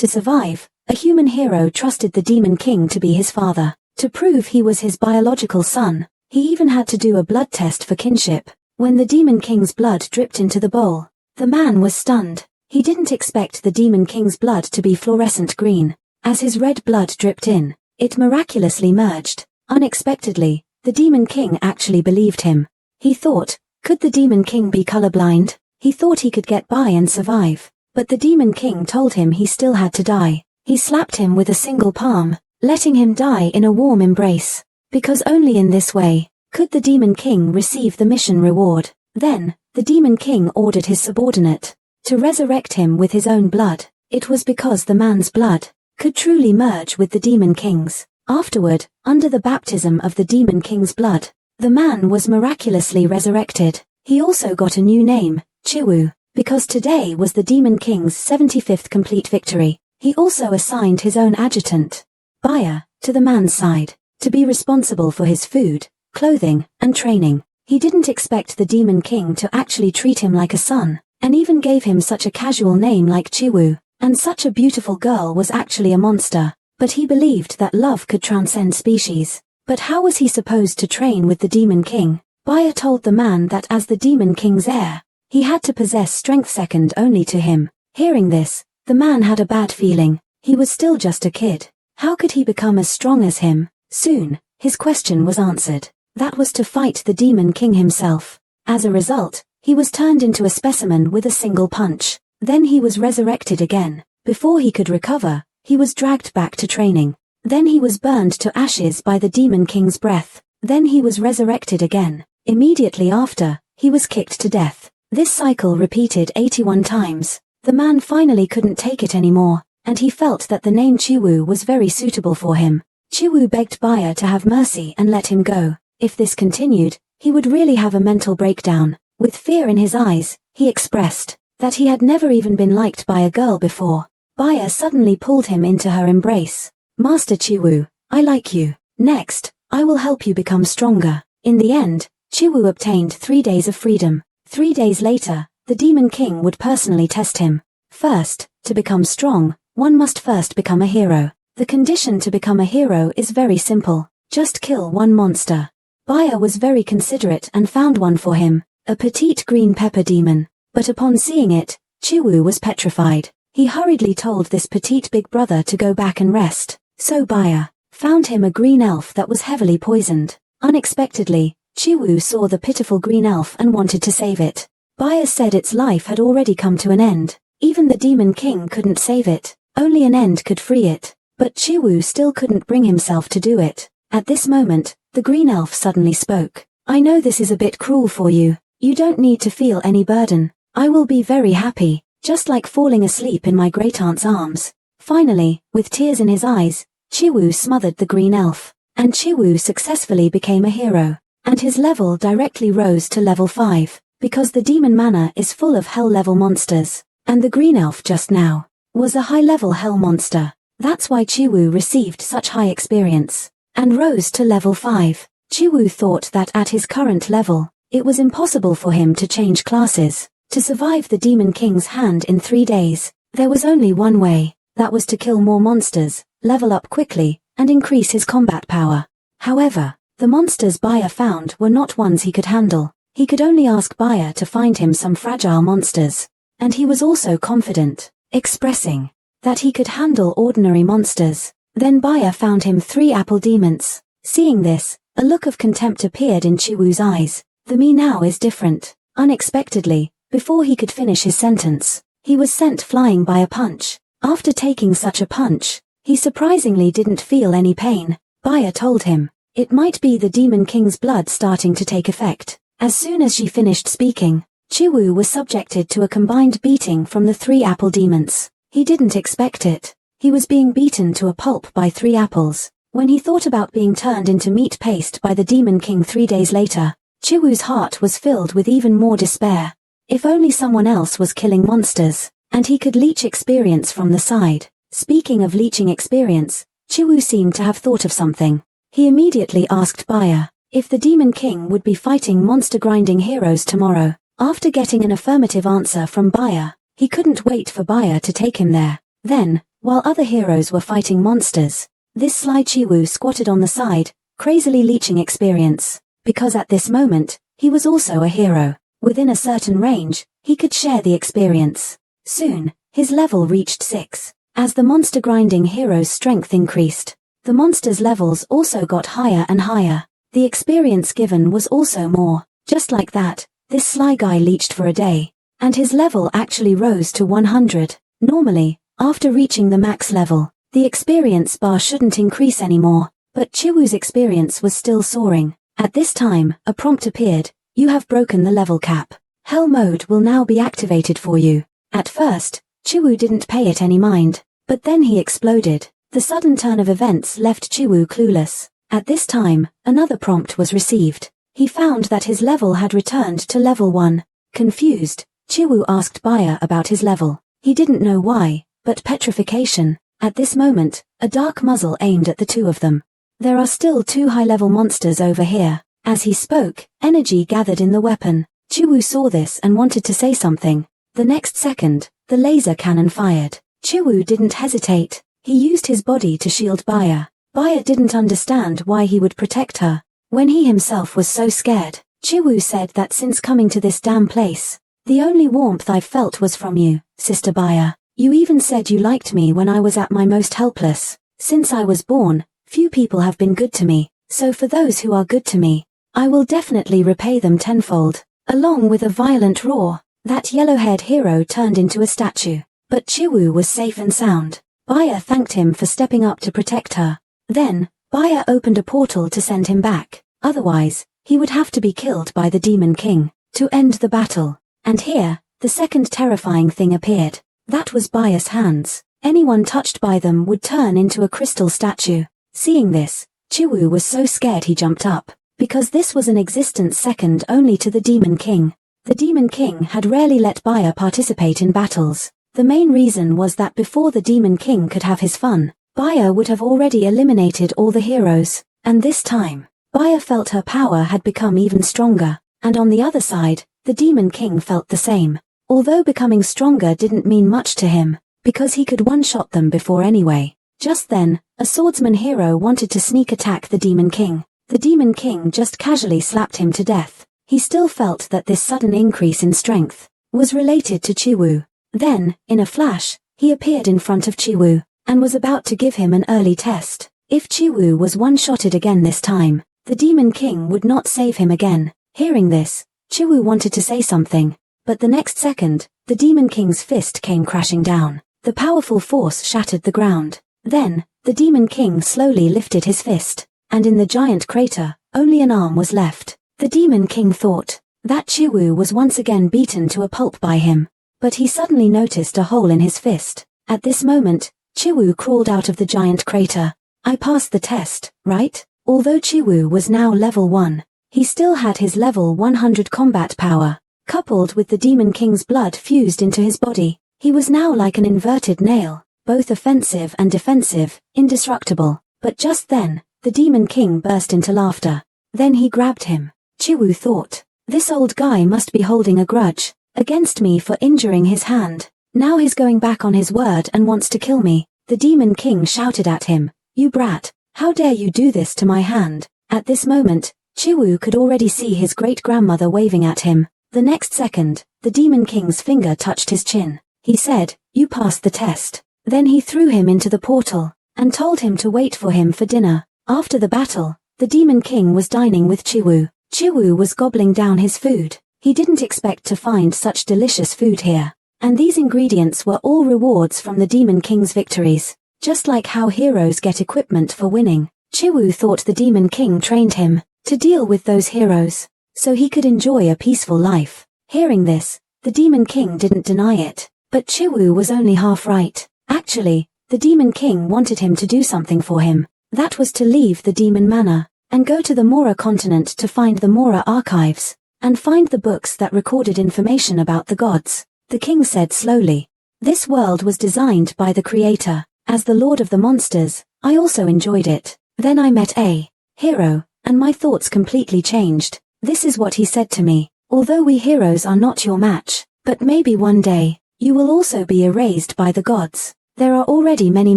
To survive, a human hero trusted the Demon King to be his father. To prove he was his biological son, he even had to do a blood test for kinship. When the Demon King's blood dripped into the bowl, the man was stunned. He didn't expect the Demon King's blood to be fluorescent green. As his red blood dripped in, it miraculously merged. Unexpectedly, the Demon King actually believed him. He thought, could the Demon King be colorblind? He thought he could get by and survive. But the Demon King told him he still had to die. He slapped him with a single palm, letting him die in a warm embrace. Because only in this way could the Demon King receive the mission reward. Then, the Demon King ordered his subordinate to resurrect him with his own blood. It was because the man's blood could truly merge with the Demon King's. Afterward, under the baptism of the Demon King's blood, the man was miraculously resurrected. He also got a new name, Chiwu, because today was the Demon King's 75th complete victory. He also assigned his own adjutant, Baya, to the man's side, to be responsible for his food, clothing, and training. He didn't expect the Demon King to actually treat him like a son, and even gave him such a casual name like Chiwu, and such a beautiful girl was actually a monster. But he believed that love could transcend species. But how was he supposed to train with the Demon King? Baya told the man that as the Demon King's heir, he had to possess strength second only to him. Hearing this, the man had a bad feeling. He was still just a kid. How could he become as strong as him? Soon, his question was answered. That was to fight the Demon King himself. As a result, he was turned into a specimen with a single punch. Then he was resurrected again. Before he could recover, he was dragged back to training. Then he was burned to ashes by the Demon King's breath. Then he was resurrected again. Immediately after, he was kicked to death. This cycle repeated 81 times. The man finally couldn't take it anymore, and he felt that the name Chiwu was very suitable for him. Chiwu begged Baya to have mercy and let him go. If this continued, he would really have a mental breakdown. With fear in his eyes, he expressed that he had never even been liked by a girl before. Baya suddenly pulled him into her embrace. Master Chiwu, I like you. Next, I will help you become stronger. In the end, Chiwu obtained 3 days of freedom. 3 days later, the Demon King would personally test him. First, to become strong, one must first become a hero. The condition to become a hero is very simple. Just kill one monster. Baya was very considerate and found one for him, a petite green pepper demon. But upon seeing it, Chiwu was petrified. He hurriedly told this petite big brother to go back and rest. So Baya found him a green elf that was heavily poisoned. Unexpectedly, Chiwu saw the pitiful green elf and wanted to save it. Baya said its life had already come to an end. Even the Demon King couldn't save it. Only an end could free it. But Chiwu still couldn't bring himself to do it. At this moment, the green elf suddenly spoke. I know this is a bit cruel for you. You don't need to feel any burden. I will be very happy, just like falling asleep in my great-aunt's arms. Finally, with tears in his eyes, Chiwu smothered the green elf. And Chiwu successfully became a hero. And his level directly rose to level 5, because the Demon Manor is full of hell-level monsters. And the green elf just now was a high-level hell monster. That's why Chiwu received such high experience and rose to level 5. Chiwu thought that at his current level, it was impossible for him to change classes. To survive the Demon King's hand in 3 days, there was only one way. That was to kill more monsters, level up quickly, and increase his combat power. However, the monsters Baya found were not ones he could handle. He could only ask Baya to find him some fragile monsters. And he was also confident, expressing that he could handle ordinary monsters. Then Baya found him 3 apple demons. Seeing this, a look of contempt appeared in Chiwu's eyes. The me now is different. Unexpectedly, before he could finish his sentence, he was sent flying by a punch. After taking such a punch, he surprisingly didn't feel any pain. Baya told him, it might be the Demon King's blood starting to take effect. As soon as she finished speaking, Chiwu was subjected to a combined beating from the 3 apple demons. He didn't expect it. He was being beaten to a pulp by 3 apples. When he thought about being turned into meat paste by the Demon King 3 days later, Chiwu's heart was filled with even more despair. If only someone else was killing monsters, and he could leech experience from the side. Speaking of leeching experience, Chiwu seemed to have thought of something. He immediately asked Baya if the Demon King would be fighting monster-grinding heroes tomorrow. After getting an affirmative answer from Baya, he couldn't wait for Baya to take him there. Then, while other heroes were fighting monsters. This sly Chiwu squatted on the side, crazily leeching experience, because at this moment, he was also a hero. Within a certain range, he could share the experience. Soon, his level reached 6. As the monster grinding hero's strength increased, the monster's levels also got higher and higher. The experience given was also more. Just like that, this sly guy leeched for a day, and his level actually rose to 100. Normally, after reaching the max level, the experience bar shouldn't increase anymore, but Chiwu's experience was still soaring. At this time, a prompt appeared: you have broken the level cap. Hell mode will now be activated for you. At first, Chiwu didn't pay it any mind, but then he exploded. The sudden turn of events left Chiwu clueless. At this time, another prompt was received. He found that his level had returned to level 1. Confused, Chiwu asked Baya about his level. He didn't know why, but petrification. At this moment, a dark muzzle aimed at the two of them. There are still 2 high-level monsters over here. As he spoke, energy gathered in the weapon. Chiwu saw this and wanted to say something. The next second, the laser cannon fired. Chiwu didn't hesitate. He used his body to shield Baya. Baya didn't understand why he would protect her, when he himself was so scared. Chiwu said that since coming to this damn place, the only warmth I've felt was from you, Sister Baya. You even said you liked me when I was at my most helpless. Since I was born, few people have been good to me, so for those who are good to me, I will definitely repay them tenfold. Along with a violent roar, that yellow-haired hero turned into a statue. But Chiwu was safe and sound. Baya thanked him for stepping up to protect her. Then, Baya opened a portal to send him back. Otherwise, he would have to be killed by the Demon King to end the battle. And here, the second terrifying thing appeared. That was Baya's hands. Anyone touched by them would turn into a crystal statue. Seeing this, Chiwu was so scared he jumped up, because this was an existence second only to the Demon King. The Demon King had rarely let Baya participate in battles. The main reason was that before the Demon King could have his fun, Baya would have already eliminated all the heroes, and this time, Baya felt her power had become even stronger, and on the other side, the Demon King felt the same. Although becoming stronger didn't mean much to him, because he could one-shot them before anyway. Just then, a swordsman hero wanted to sneak attack the Demon King. The Demon King just casually slapped him to death. He still felt that this sudden increase in strength was related to Chiwu. Then, in a flash, he appeared in front of Chiwu, and was about to give him an early test. If Chiwu was one-shotted again this time, the Demon King would not save him again. Hearing this, Chiwu wanted to say something, but the next second, the Demon King's fist came crashing down. The powerful force shattered the ground. Then, the Demon King slowly lifted his fist, and in the giant crater, only an arm was left. The Demon King thought that Chiwu was once again beaten to a pulp by him. But he suddenly noticed a hole in his fist. At this moment, Chiwu crawled out of the giant crater. I passed the test, right? Although Chiwu was now level 1, he still had his level 100 combat power. Coupled with the Demon King's blood fused into his body, he was now like an inverted nail, both offensive and defensive, indestructible. But just then, the Demon King burst into laughter. Then he grabbed him. Chiwu thought, this old guy must be holding a grudge against me for injuring his hand. Now he's going back on his word and wants to kill me. The Demon King shouted at him, you brat, how dare you do this to my hand? At this moment, Chiwu could already see his great-grandmother waving at him. The next second, the Demon King's finger touched his chin. He said, you passed the test. Then he threw him into the portal, and told him to wait for him for dinner. After the battle, the Demon King was dining with Chiwu. Chiwu was gobbling down his food. He didn't expect to find such delicious food here, and these ingredients were all rewards from the Demon King's victories. Just like how heroes get equipment for winning, Chiwu thought the Demon King trained him to deal with those heroes, so he could enjoy a peaceful life. Hearing this, the Demon King didn't deny it, but Chiwu was only half right. Actually, the Demon King wanted him to do something for him. That was to leave the Demon Manor, and go to the Mora continent to find the Mora archives, and find the books that recorded information about the gods. The king said slowly, this world was designed by the creator. As the Lord of the Monsters, I also enjoyed it. Then I met a hero, and my thoughts completely changed. This is what he said to me. Although we heroes are not your match, but maybe one day, you will also be erased by the gods. There are already many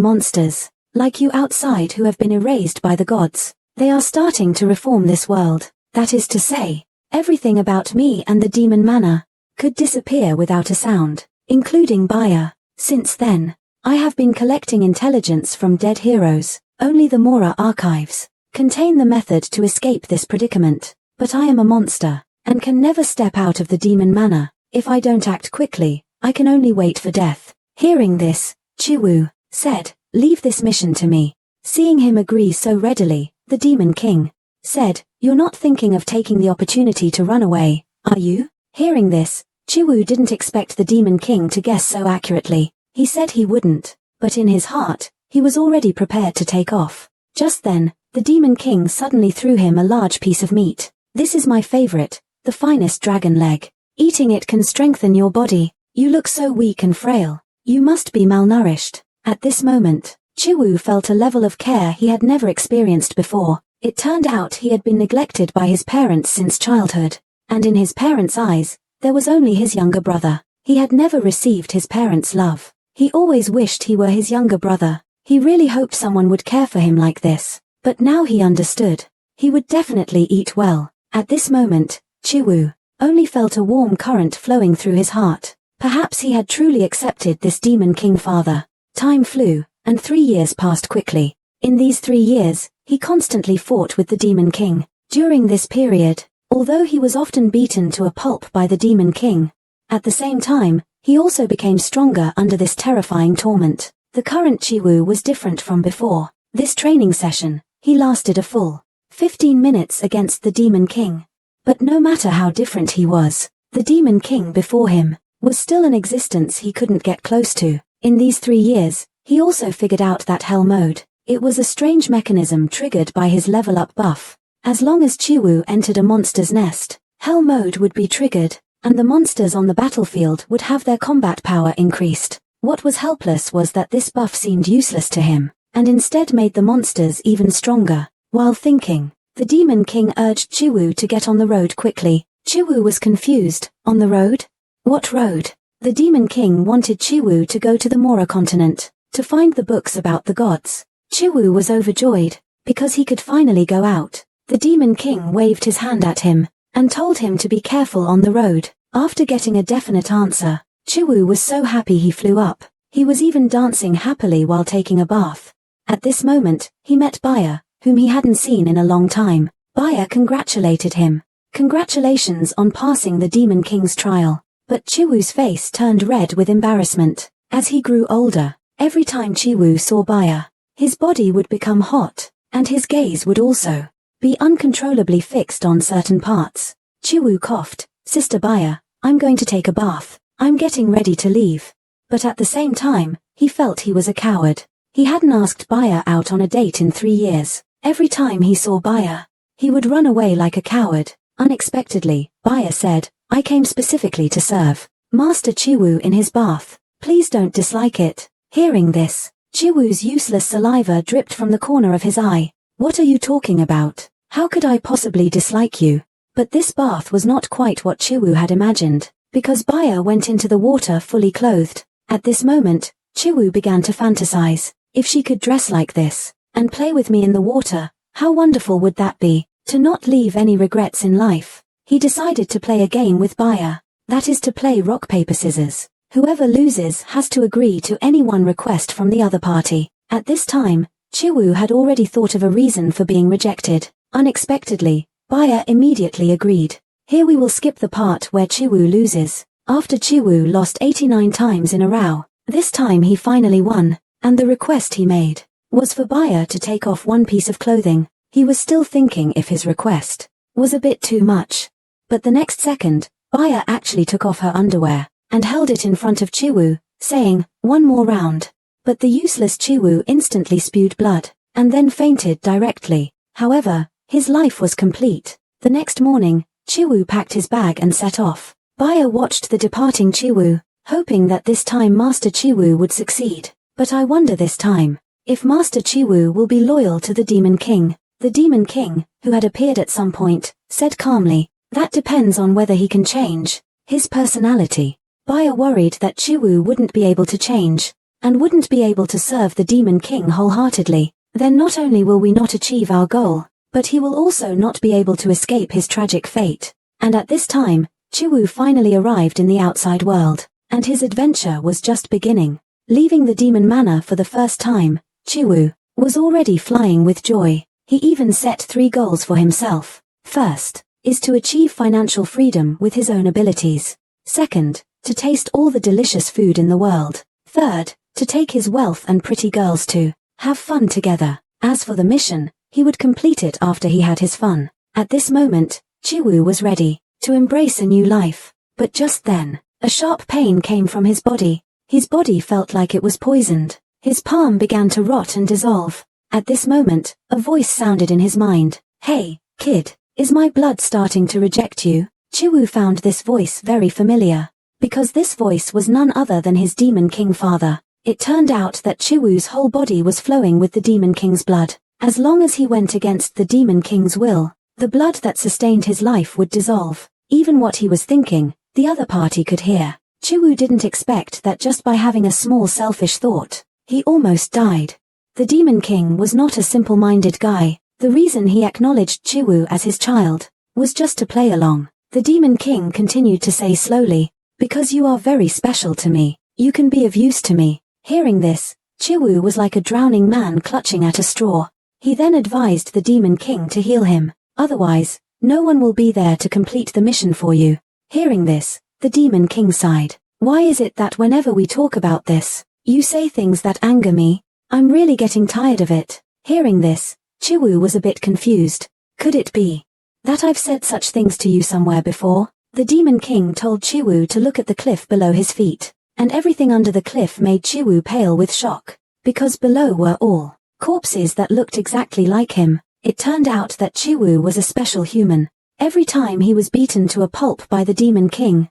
monsters, like you outside who have been erased by the gods. They are starting to reform this world. That is to say, everything about me and the demon manor could disappear without a sound, including Baya. Since then, I have been collecting intelligence from dead heroes. Only the Mora archives contain the method to escape this predicament. But I am a monster, and can never step out of the demon manor. If I don't act quickly, I can only wait for death. Hearing this, Chiwu said, "Leave this mission to me." Seeing him agree so readily, the Demon King said, "You're not thinking of taking the opportunity to run away, are you?" Hearing this, Chiwu didn't expect the Demon King to guess so accurately. He said he wouldn't, but in his heart, he was already prepared to take off. Just then, the Demon King suddenly threw him a large piece of meat. "This is my favorite, the finest dragon leg. Eating it can strengthen your body. You look so weak and frail. You must be malnourished." At this moment, Chiwu felt a level of care he had never experienced before. It turned out he had been neglected by his parents since childhood, and in his parents' eyes, there was only his younger brother. He had never received his parents' love. He always wished he were his younger brother. He really hoped someone would care for him like this. But now he understood. He would definitely eat well. At this moment, Chiwu only felt a warm current flowing through his heart. Perhaps he had truly accepted this Demon King father. Time flew, and 3 years passed quickly. In these 3 years, he constantly fought with the Demon King. During this period, although he was often beaten to a pulp by the Demon King, at the same time, he also became stronger under this terrifying torment. The current Chiwu was different from before. This training session, he lasted a full 15 minutes against the Demon King. But no matter how different he was, the Demon King before him was still an existence he couldn't get close to. In these 3 years, he also figured out that Hell Mode. It was a strange mechanism triggered by his level-up buff. As long as Chiwu entered a monster's nest, Hell Mode would be triggered, and the monsters on the battlefield would have their combat power increased. What was helpless was that this buff seemed useless to him, and instead made the monsters even stronger. While thinking, the Demon King urged Chiwu to get on the road quickly. Chiwu was confused. On the road? What road? The Demon King wanted Chiwu to go to the Mora continent, to find the books about the gods. Chiwu was overjoyed, because he could finally go out. The Demon King waved his hand at him, and told him to be careful on the road. After getting a definite answer, Chiwu was so happy he flew up. He was even dancing happily while taking a bath. At this moment, he met Baya, whom he hadn't seen in a long time. Baya congratulated him. Congratulations on passing the Demon King's trial. But Chiwu's face turned red with embarrassment. As he grew older, every time Chiwu saw Baya, his body would become hot, and his gaze would also be uncontrollably fixed on certain parts. Chiwu coughed. "Sister Baya, I'm going to take a bath. I'm getting ready to leave." But at the same time, he felt he was a coward. He hadn't asked Baya out on a date in 3 years. Every time he saw Baya, he would run away like a coward. Unexpectedly, Baya said, "I came specifically to serve Master Chiwu in his bath. Please don't dislike it." Hearing this, Chiwu's useless saliva dripped from the corner of his eye. "What are you talking about? How could I possibly dislike you?" But this bath was not quite what Chiwu had imagined, because Baya went into the water fully clothed. At this moment, Chiwu began to fantasize. If she could dress like this, and play with me in the water, how wonderful would that be? To not leave any regrets in life, he decided to play a game with Baya. That is to play rock paper scissors. Whoever loses has to agree to any one request from the other party. At this time, Chiwu had already thought of a reason for being rejected. Unexpectedly, Baya immediately agreed. Here we will skip the part where Chiwu loses. After Chiwu lost 89 times in a row, this time he finally won, and the request he made was for Baya to take off one piece of clothing. He was still thinking if his request was a bit too much. But the next second, Baya actually took off her underwear, and held it in front of Chiwu, saying, "One more round." But the useless Chiwu instantly spewed blood, and then fainted directly. However, his life was complete. The next morning, Chiwu packed his bag and set off. Baya watched the departing Chiwu, hoping that this time Master Chiwu would succeed. But I wonder this time, if Master Chiwu will be loyal to the Demon King. The Demon King, who had appeared at some point, said calmly, "That depends on whether he can change his personality." Baya worried that Chiwu wouldn't be able to change. and wouldn't be able to serve the Demon King wholeheartedly, then not only will we not achieve our goal, but he will also not be able to escape his tragic fate. And at this time, Chiwu finally arrived in the outside world, and his adventure was just beginning. Leaving the Demon Manor for the first time, Chiwu was already flying with joy. He even set 3 goals for himself. First, is to achieve financial freedom with his own abilities. Second, to taste all the delicious food in the world. Third, to take his wealth and pretty girls to have fun together. As for the mission, he would complete it after he had his fun. At this moment, Chiwu was ready to embrace a new life. But just then, a sharp pain came from his body. His body felt like it was poisoned. His palm began to rot and dissolve. At this moment, a voice sounded in his mind. "Hey, kid, is my blood starting to reject you?" Chiwu found this voice very familiar, because this voice was none other than his Demon King father. It turned out that Chiwu's whole body was flowing with the Demon King's blood. As long as he went against the Demon King's will, the blood that sustained his life would dissolve. Even what he was thinking, the other party could hear. Chiwu didn't expect that just by having a small selfish thought, he almost died. The Demon King was not a simple-minded guy. The reason he acknowledged Chiwu as his child was just to play along. The Demon King continued to say slowly, "Because you are very special to me, you can be of use to me." Hearing this, Chiwu was like a drowning man clutching at a straw. He then advised the Demon King to heal him. "Otherwise, no one will be there to complete the mission for you." Hearing this, the Demon King sighed. "Why is it that whenever we talk about this, you say things that anger me? I'm really getting tired of it." Hearing this, Chiwu was a bit confused. Could it be that I've said such things to you somewhere before? The Demon King told Chiwu to look at the cliff below his feet, and everything under the cliff made Chiwu pale with shock, because below were all corpses that looked exactly like him. It turned out that Chiwu was a special human. Every time he was beaten to a pulp by the Demon King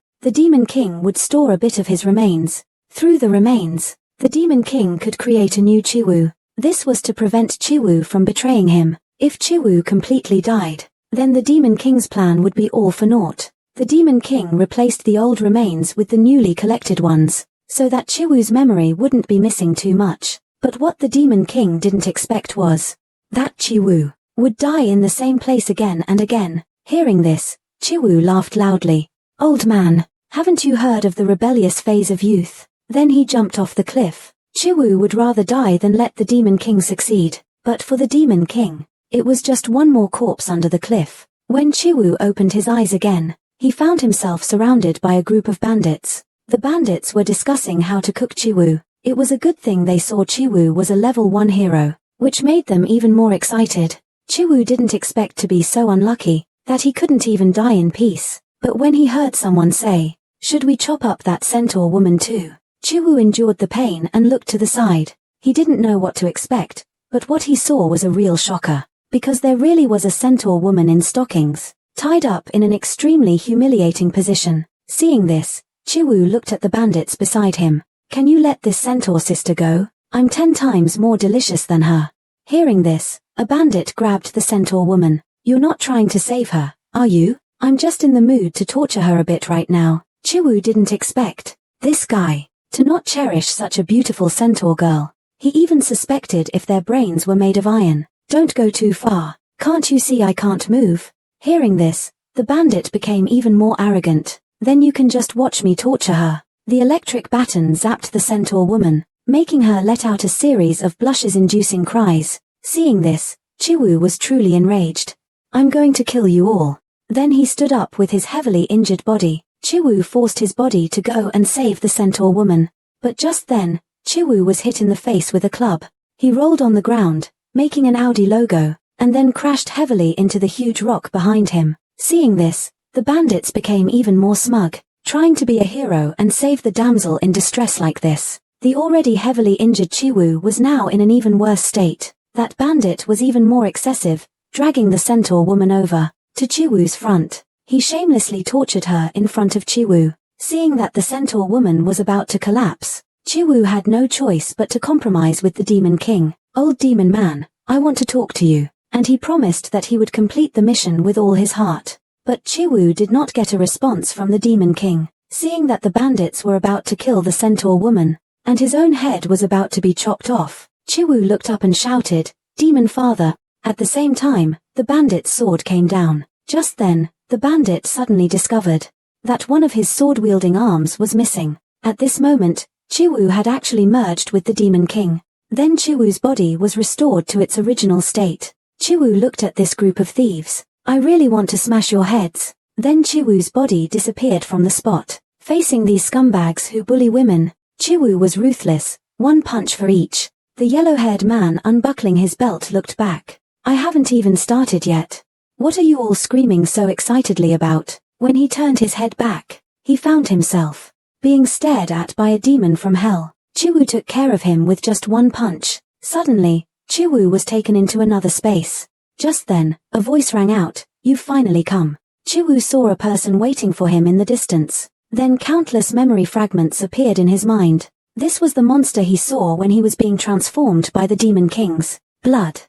would store a bit of his remains. Through the remains, the Demon King could create a new Chiwu. This was to prevent Chiwu from betraying him. If Chiwu completely died, then the Demon King's plan would be all for naught. The Demon King replaced the old remains with the newly collected ones, so that Chiwu's memory wouldn't be missing too much. But what the Demon King didn't expect was that Chiwu would die in the same place again and again. Hearing this, Chiwu laughed loudly. "Old man, haven't you heard of the rebellious phase of youth?" Then he jumped off the cliff. Chiwu would rather die than let the Demon King succeed. But for the Demon King, it was just one more corpse under the cliff. When Chiwu opened his eyes again, he found himself surrounded by a group of bandits. The bandits were discussing how to cook Chiwu. It was a good thing they saw Chiwu was a level 1 hero, which made them even more excited. Chiwu didn't expect to be so unlucky that he couldn't even die in peace. But when he heard someone say, "Should we chop up that centaur woman too?" Chiwu endured the pain and looked to the side. He didn't know what to expect, but what he saw was a real shocker, because there really was a centaur woman in stockings, tied up in an extremely humiliating position. Seeing this, Chiwu looked at the bandits beside him. "Can you let this centaur sister go? I'm 10 times more delicious than her." Hearing this, a bandit grabbed the centaur woman. "You're not trying to save her, are you?" "I'm just in the mood to torture her a bit right now." Chiwu didn't expect this guy to not cherish such a beautiful centaur girl. He even suspected if their brains were made of iron. "Don't go too far. Can't you see I can't move?" Hearing this, the bandit became even more arrogant. "Then you can just watch me torture her." The electric baton zapped the centaur woman, making her let out a series of blushes-inducing cries. Seeing this, Chiwu was truly enraged. "I'm going to kill you all." Then he stood up with his heavily injured body. Chiwu forced his body to go and save the centaur woman. But just then, Chiwu was hit in the face with a club. He rolled on the ground, making an Audi logo, and then crashed heavily into the huge rock behind him. Seeing this, the bandits became even more smug, trying to be a hero and save the damsel in distress like this. The already heavily injured Chiwu was now in an even worse state. That bandit was even more excessive, dragging the centaur woman over to Chiwu's front. He shamelessly tortured her in front of Chiwu. Seeing that the centaur woman was about to collapse, Chiwu had no choice but to compromise with the Demon King. "Old demon man, I want to talk to you." And he promised that he would complete the mission with all his heart. But Chiwu did not get a response from the Demon King. Seeing that the bandits were about to kill the centaur woman, and his own head was about to be chopped off. Chiwu looked up and shouted, "Demon Father!" At the same time, the bandit's sword came down. Just then, the bandit suddenly discovered that one of his sword-wielding arms was missing. At this moment, Chiwu had actually merged with the Demon King. Then Chiwu's body was restored to its original state. Chiwu looked at this group of thieves. "I really want to smash your heads." Then Chiwu's body disappeared from the spot. Facing these scumbags who bully women, Chiwu was ruthless, one punch for each. The yellow-haired man unbuckling his belt looked back. "I haven't even started yet. What are you all screaming so excitedly about?" When he turned his head back, he found himself being stared at by a demon from hell. Chiwu took care of him with just one punch. Suddenly, Chiwu was taken into another space. Just then, a voice rang out, "You've finally come." Chiwu saw a person waiting for him in the distance. Then countless memory fragments appeared in his mind. This was the monster he saw when he was being transformed by the Demon King's blood.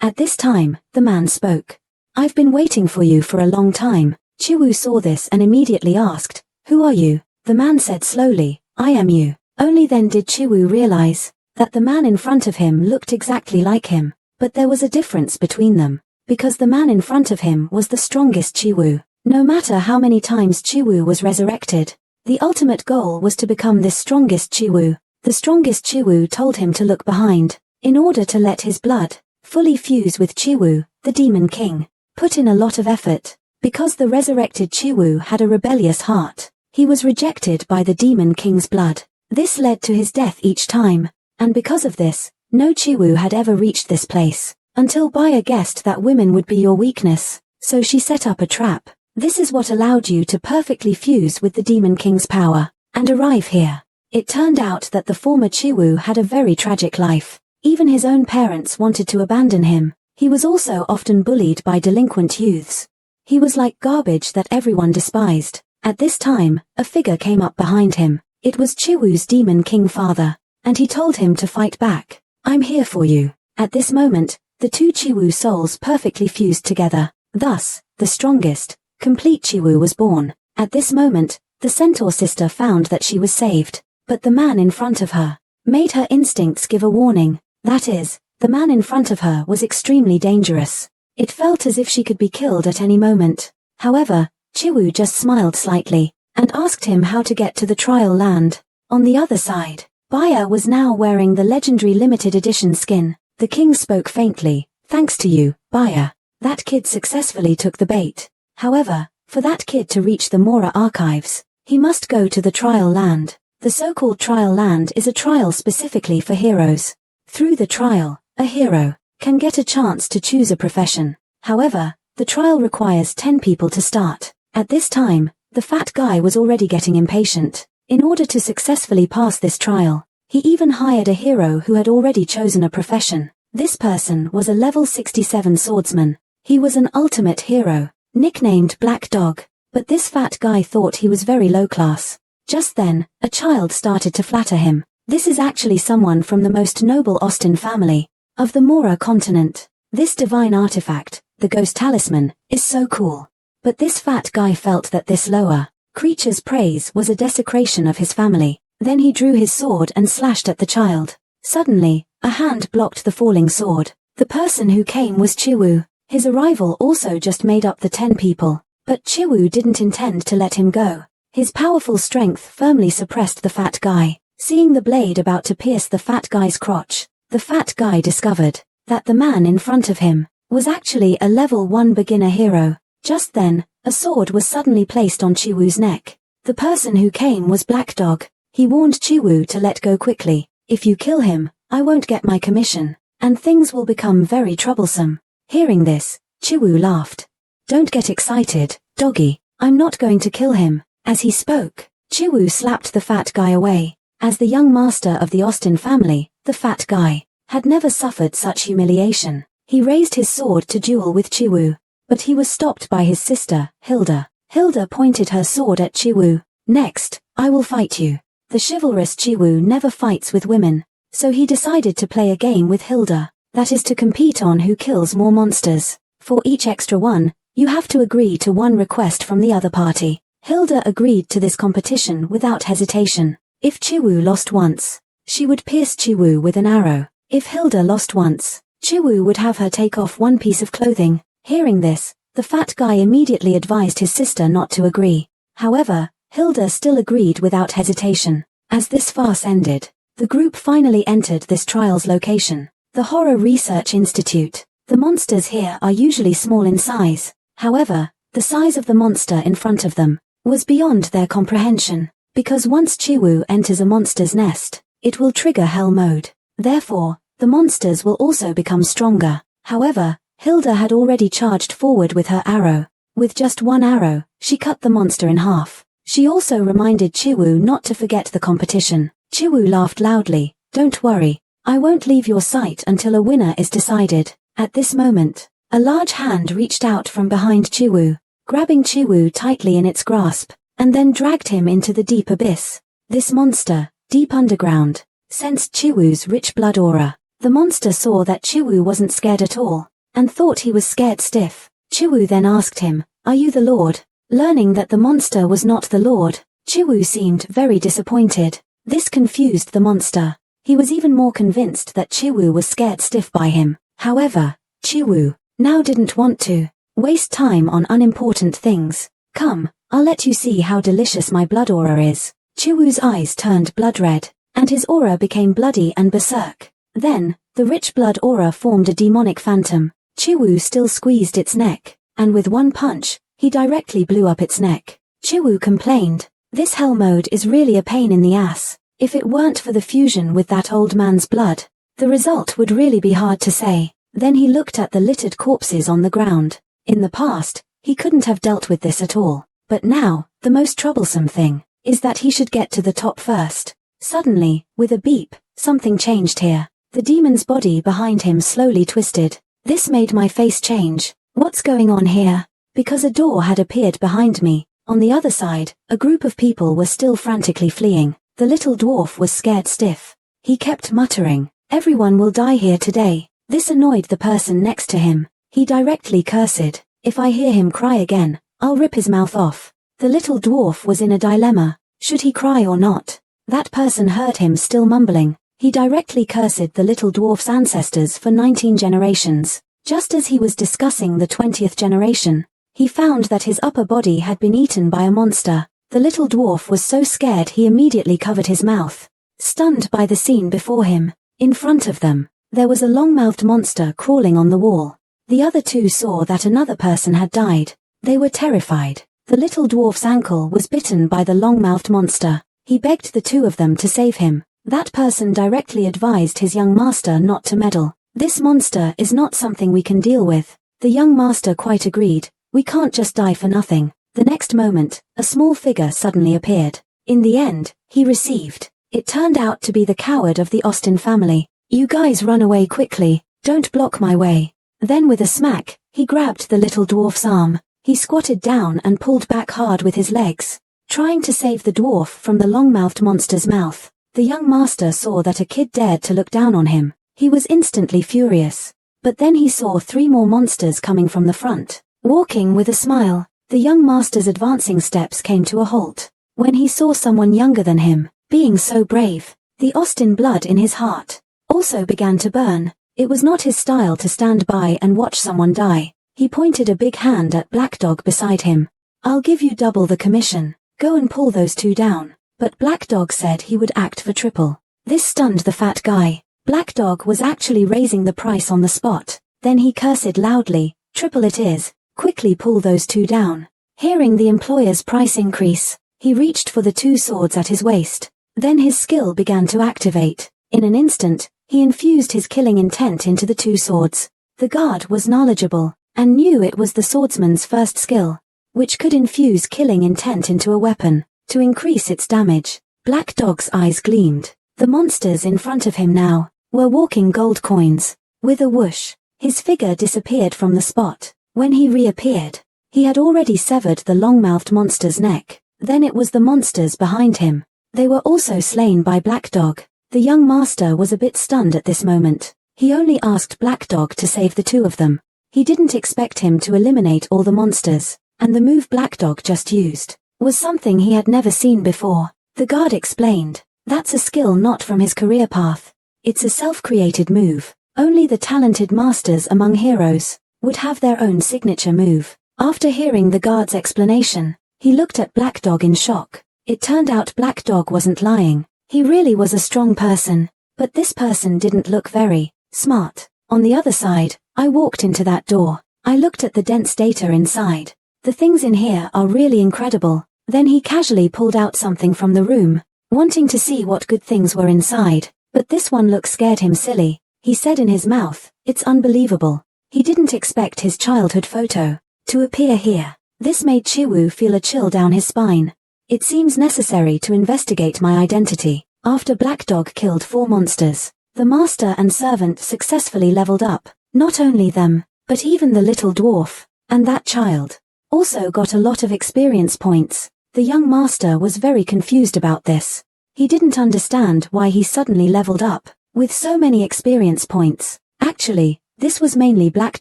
At this time, the man spoke. "I've been waiting for you for a long time." Chiwu saw this and immediately asked, "Who are you?" The man said slowly, "I am you." Only then did Chiwu realize that the man in front of him looked exactly like him, but there was a difference between them, because the man in front of him was the strongest Chiwu. No matter how many times Chiwu was resurrected, the ultimate goal was to become this strongest Chiwu. The strongest Chiwu told him to look behind, in order to let his blood fully fuse with Chiwu. The Demon King put in a lot of effort, because the resurrected Chiwu had a rebellious heart. He was rejected by the Demon King's blood. This led to his death each time, and because of this, no Chiwu had ever reached this place, until Baya guessed that women would be your weakness, so she set up a trap. This is what allowed you to perfectly fuse with the Demon King's power, and arrive here. It turned out that the former Chiwu had a very tragic life. Even his own parents wanted to abandon him. He was also often bullied by delinquent youths. He was like garbage that everyone despised. At this time, a figure came up behind him. It was Chiwu's Demon King father, and he told him to fight back. "I'm here for you." At this moment, the two Chiwu souls perfectly fused together. Thus, the strongest, complete Chiwu was born. At this moment, the centaur sister found that she was saved, but the man in front of her made her instincts give a warning. That is, the man in front of her was extremely dangerous. It felt as if she could be killed at any moment. However, Chiwu just smiled slightly, and asked him how to get to the trial land. On the other side, Baya was now wearing the legendary limited edition skin. The king spoke faintly, "Thanks to you, Baya. That kid successfully took the bait. However, for that kid to reach the Mora archives, he must go to the trial land. The so-called trial land is a trial specifically for heroes. Through the trial, a hero can get a chance to choose a profession. However, the trial requires 10 people to start." At this time, the fat guy was already getting impatient. In order to successfully pass this trial, he even hired a hero who had already chosen a profession. This person was a level 67 swordsman. He was an ultimate hero, nicknamed Black Dog, but this fat guy thought he was very low class. Just then, a child started to flatter him. This is actually someone from the most noble Austin family of the Mora continent. This divine artifact, the Ghost Talisman, is so cool. But this fat guy felt that this lower creature's praise was a desecration of his family. Then he drew his sword and slashed at the child. Suddenly, a hand blocked the falling sword. The person who came was Chiwu. His arrival also just made up the 10 people, but Chiwu didn't intend to let him go. His powerful strength firmly suppressed the fat guy. Seeing the blade about to pierce the fat guy's crotch, the fat guy discovered that the man in front of him was actually a level 1 beginner hero. Just then, a sword was suddenly placed on Chiwu's neck. The person who came was Black Dog. He warned Chiwu to let go quickly. "If you kill him, I won't get my commission, and things will become very troublesome." Hearing this, Chiwu laughed. "Don't get excited, doggy. I'm not going to kill him." As he spoke, Chiwu slapped the fat guy away. As the young master of the Austin family, the fat guy had never suffered such humiliation. He raised his sword to duel with Chiwu, but he was stopped by his sister, Hilda. Hilda pointed her sword at Chiwu. "Next, I will fight you." The chivalrous Chiwu never fights with women, so he decided to play a game with Hilda, that is to compete on who kills more monsters. For each extra one, you have to agree to one request from the other party. Hilda agreed to this competition without hesitation. If Chiwu lost once, she would pierce Chiwu with an arrow. If Hilda lost once, Chiwu would have her take off one piece of clothing. Hearing this, the fat guy immediately advised his sister not to agree. However, Hilda still agreed without hesitation. As this farce ended, the group finally entered this trial's location, the Horror Research Institute. The monsters here are usually small in size. However, the size of the monster in front of them was beyond their comprehension, because once Chiwu enters a monster's nest, it will trigger Hell mode. Therefore, the monsters will also become stronger. However, Hilda had already charged forward with her arrow. With just one arrow, she cut the monster in half. She also reminded Chiwu not to forget the competition. Chiwu laughed loudly. "Don't worry, I won't leave your sight until a winner is decided." At this moment, a large hand reached out from behind Chiwu, grabbing Chiwu tightly in its grasp, and then dragged him into the deep abyss. This monster, deep underground, sensed Chiwu's rich blood aura. The monster saw that Chiwu wasn't scared at all, and thought he was scared stiff. Chiwu then asked him, "Are you the Lord?" Learning that the monster was not the Lord, Chiwu seemed very disappointed. This confused the monster. He was even more convinced that Chiwu was scared stiff by him. However, Chiwu now didn't want to waste time on unimportant things. "Come, I'll let you see how delicious my blood aura is." Chiwu's eyes turned blood red, and his aura became bloody and berserk. Then, the rich blood aura formed a demonic phantom. Chiwu still squeezed its neck, and with one punch, he directly blew up its neck. Chiwu complained, "This hell mode is really a pain in the ass. If it weren't for the fusion with that old man's blood, the result would really be hard to say." Then he looked at the littered corpses on the ground. In the past, he couldn't have dealt with this at all. But now, the most troublesome thing is that he should get to the top first. Suddenly, with a beep, something changed here. The demon's body behind him slowly twisted. This made my face change. What's going on here? Because a door had appeared behind me. On the other side, a group of people were still frantically fleeing. The little dwarf was scared stiff. He kept muttering, "Everyone will die here today." This annoyed the person next to him. He directly cursed, "If I hear him cry again, I'll rip his mouth off." The little dwarf was in a dilemma. Should he cry or not? That person heard him still mumbling. He directly cursed the little dwarf's ancestors for 19 generations. Just as he was discussing the 20th generation, he found that his upper body had been eaten by a monster. The little dwarf was so scared he immediately covered his mouth. Stunned by the scene before him, in front of them, there was a long-mouthed monster crawling on the wall. The other two saw that another person had died. They were terrified. The little dwarf's ankle was bitten by the long-mouthed monster. He begged the two of them to save him. That person directly advised his young master not to meddle. "This monster is not something we can deal with." The young master quite agreed. "We can't just die for nothing." The next moment, a small figure suddenly appeared. In the end, he received. It turned out to be the coward of the Austin family. "You guys run away quickly, don't block my way." Then with a smack, he grabbed the little dwarf's arm. He squatted down and pulled back hard with his legs, trying to save the dwarf from the long-mouthed monster's mouth. The young master saw that a kid dared to look down on him. He was instantly furious. But then he saw 3 more monsters coming from the front. Walking with a smile, the young master's advancing steps came to a halt. When he saw someone younger than him, being so brave, the Austin blood in his heart also began to burn. It was not his style to stand by and watch someone die. He pointed a big hand at Black Dog beside him. "I'll give you double the commission. Go and pull those 2 down." But Black Dog said he would act for triple. This stunned the fat guy. Black Dog was actually raising the price on the spot. Then he cursed loudly, "Triple it is. Quickly pull those 2 down." Hearing the employer's price increase, he reached for the 2 swords at his waist. Then his skill began to activate. In an instant, he infused his killing intent into the 2 swords. The guard was knowledgeable, and knew it was the swordsman's first skill, which could infuse killing intent into a weapon, to increase its damage. Black Dog's eyes gleamed. The monsters in front of him now were walking gold coins. With a whoosh, his figure disappeared from the spot. When he reappeared, he had already severed the long-mouthed monster's neck. Then it was the monsters behind him. They were also slain by Black Dog. The young master was a bit stunned at this moment. He only asked Black Dog to save the 2 of them. He didn't expect him to eliminate all the monsters, and the move Black Dog just used was something he had never seen before. The guard explained, That's a skill not from his career path. It's a self-created move. Only the talented masters among heroes would have their own signature move. After hearing the guard's explanation, he looked at Black Dog in shock. It turned out Black Dog wasn't lying. He really was a strong person, but this person didn't look very smart. On the other side, I walked into that door. I looked at the dense data inside. The things in here are really incredible. Then he casually pulled out something from the room, wanting to see what good things were inside. But this one look scared him silly. He said in his mouth, "It's unbelievable." He didn't expect his childhood photo to appear here. This made Chiwu feel a chill down his spine. It seems necessary to investigate my identity. After Black Dog killed 4 monsters, the master and servant successfully leveled up. Not only them, but even the little dwarf, and that child, also got a lot of experience points. The young master was very confused about this. He didn't understand why he suddenly leveled up with so many experience points. Actually, this was mainly Black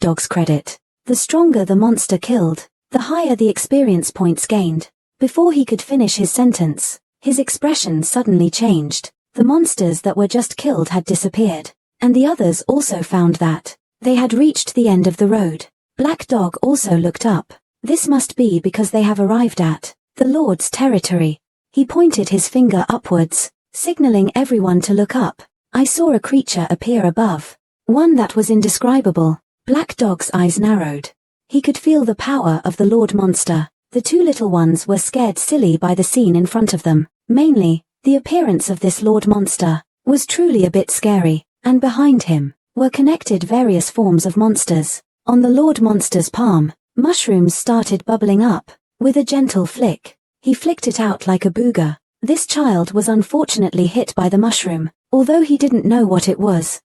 Dog's credit. The stronger the monster killed, the higher the experience points gained. Before he could finish his sentence, his expression suddenly changed. The monsters that were just killed had disappeared, and the others also found that they had reached the end of the road. Black Dog also looked up. This must be because they have arrived at the Lord's territory. He pointed his finger upwards, signaling everyone to look up. I saw a creature appear above, one that was indescribable. Black Dog's eyes narrowed. He could feel the power of the Lord Monster. The 2 little ones were scared silly by the scene in front of them. Mainly, the appearance of this Lord Monster was truly a bit scary, and behind him were connected various forms of monsters. On the Lord Monster's palm, mushrooms started bubbling up. With a gentle flick, he flicked it out like a booger. This child was unfortunately hit by the mushroom. Although he didn't know what it was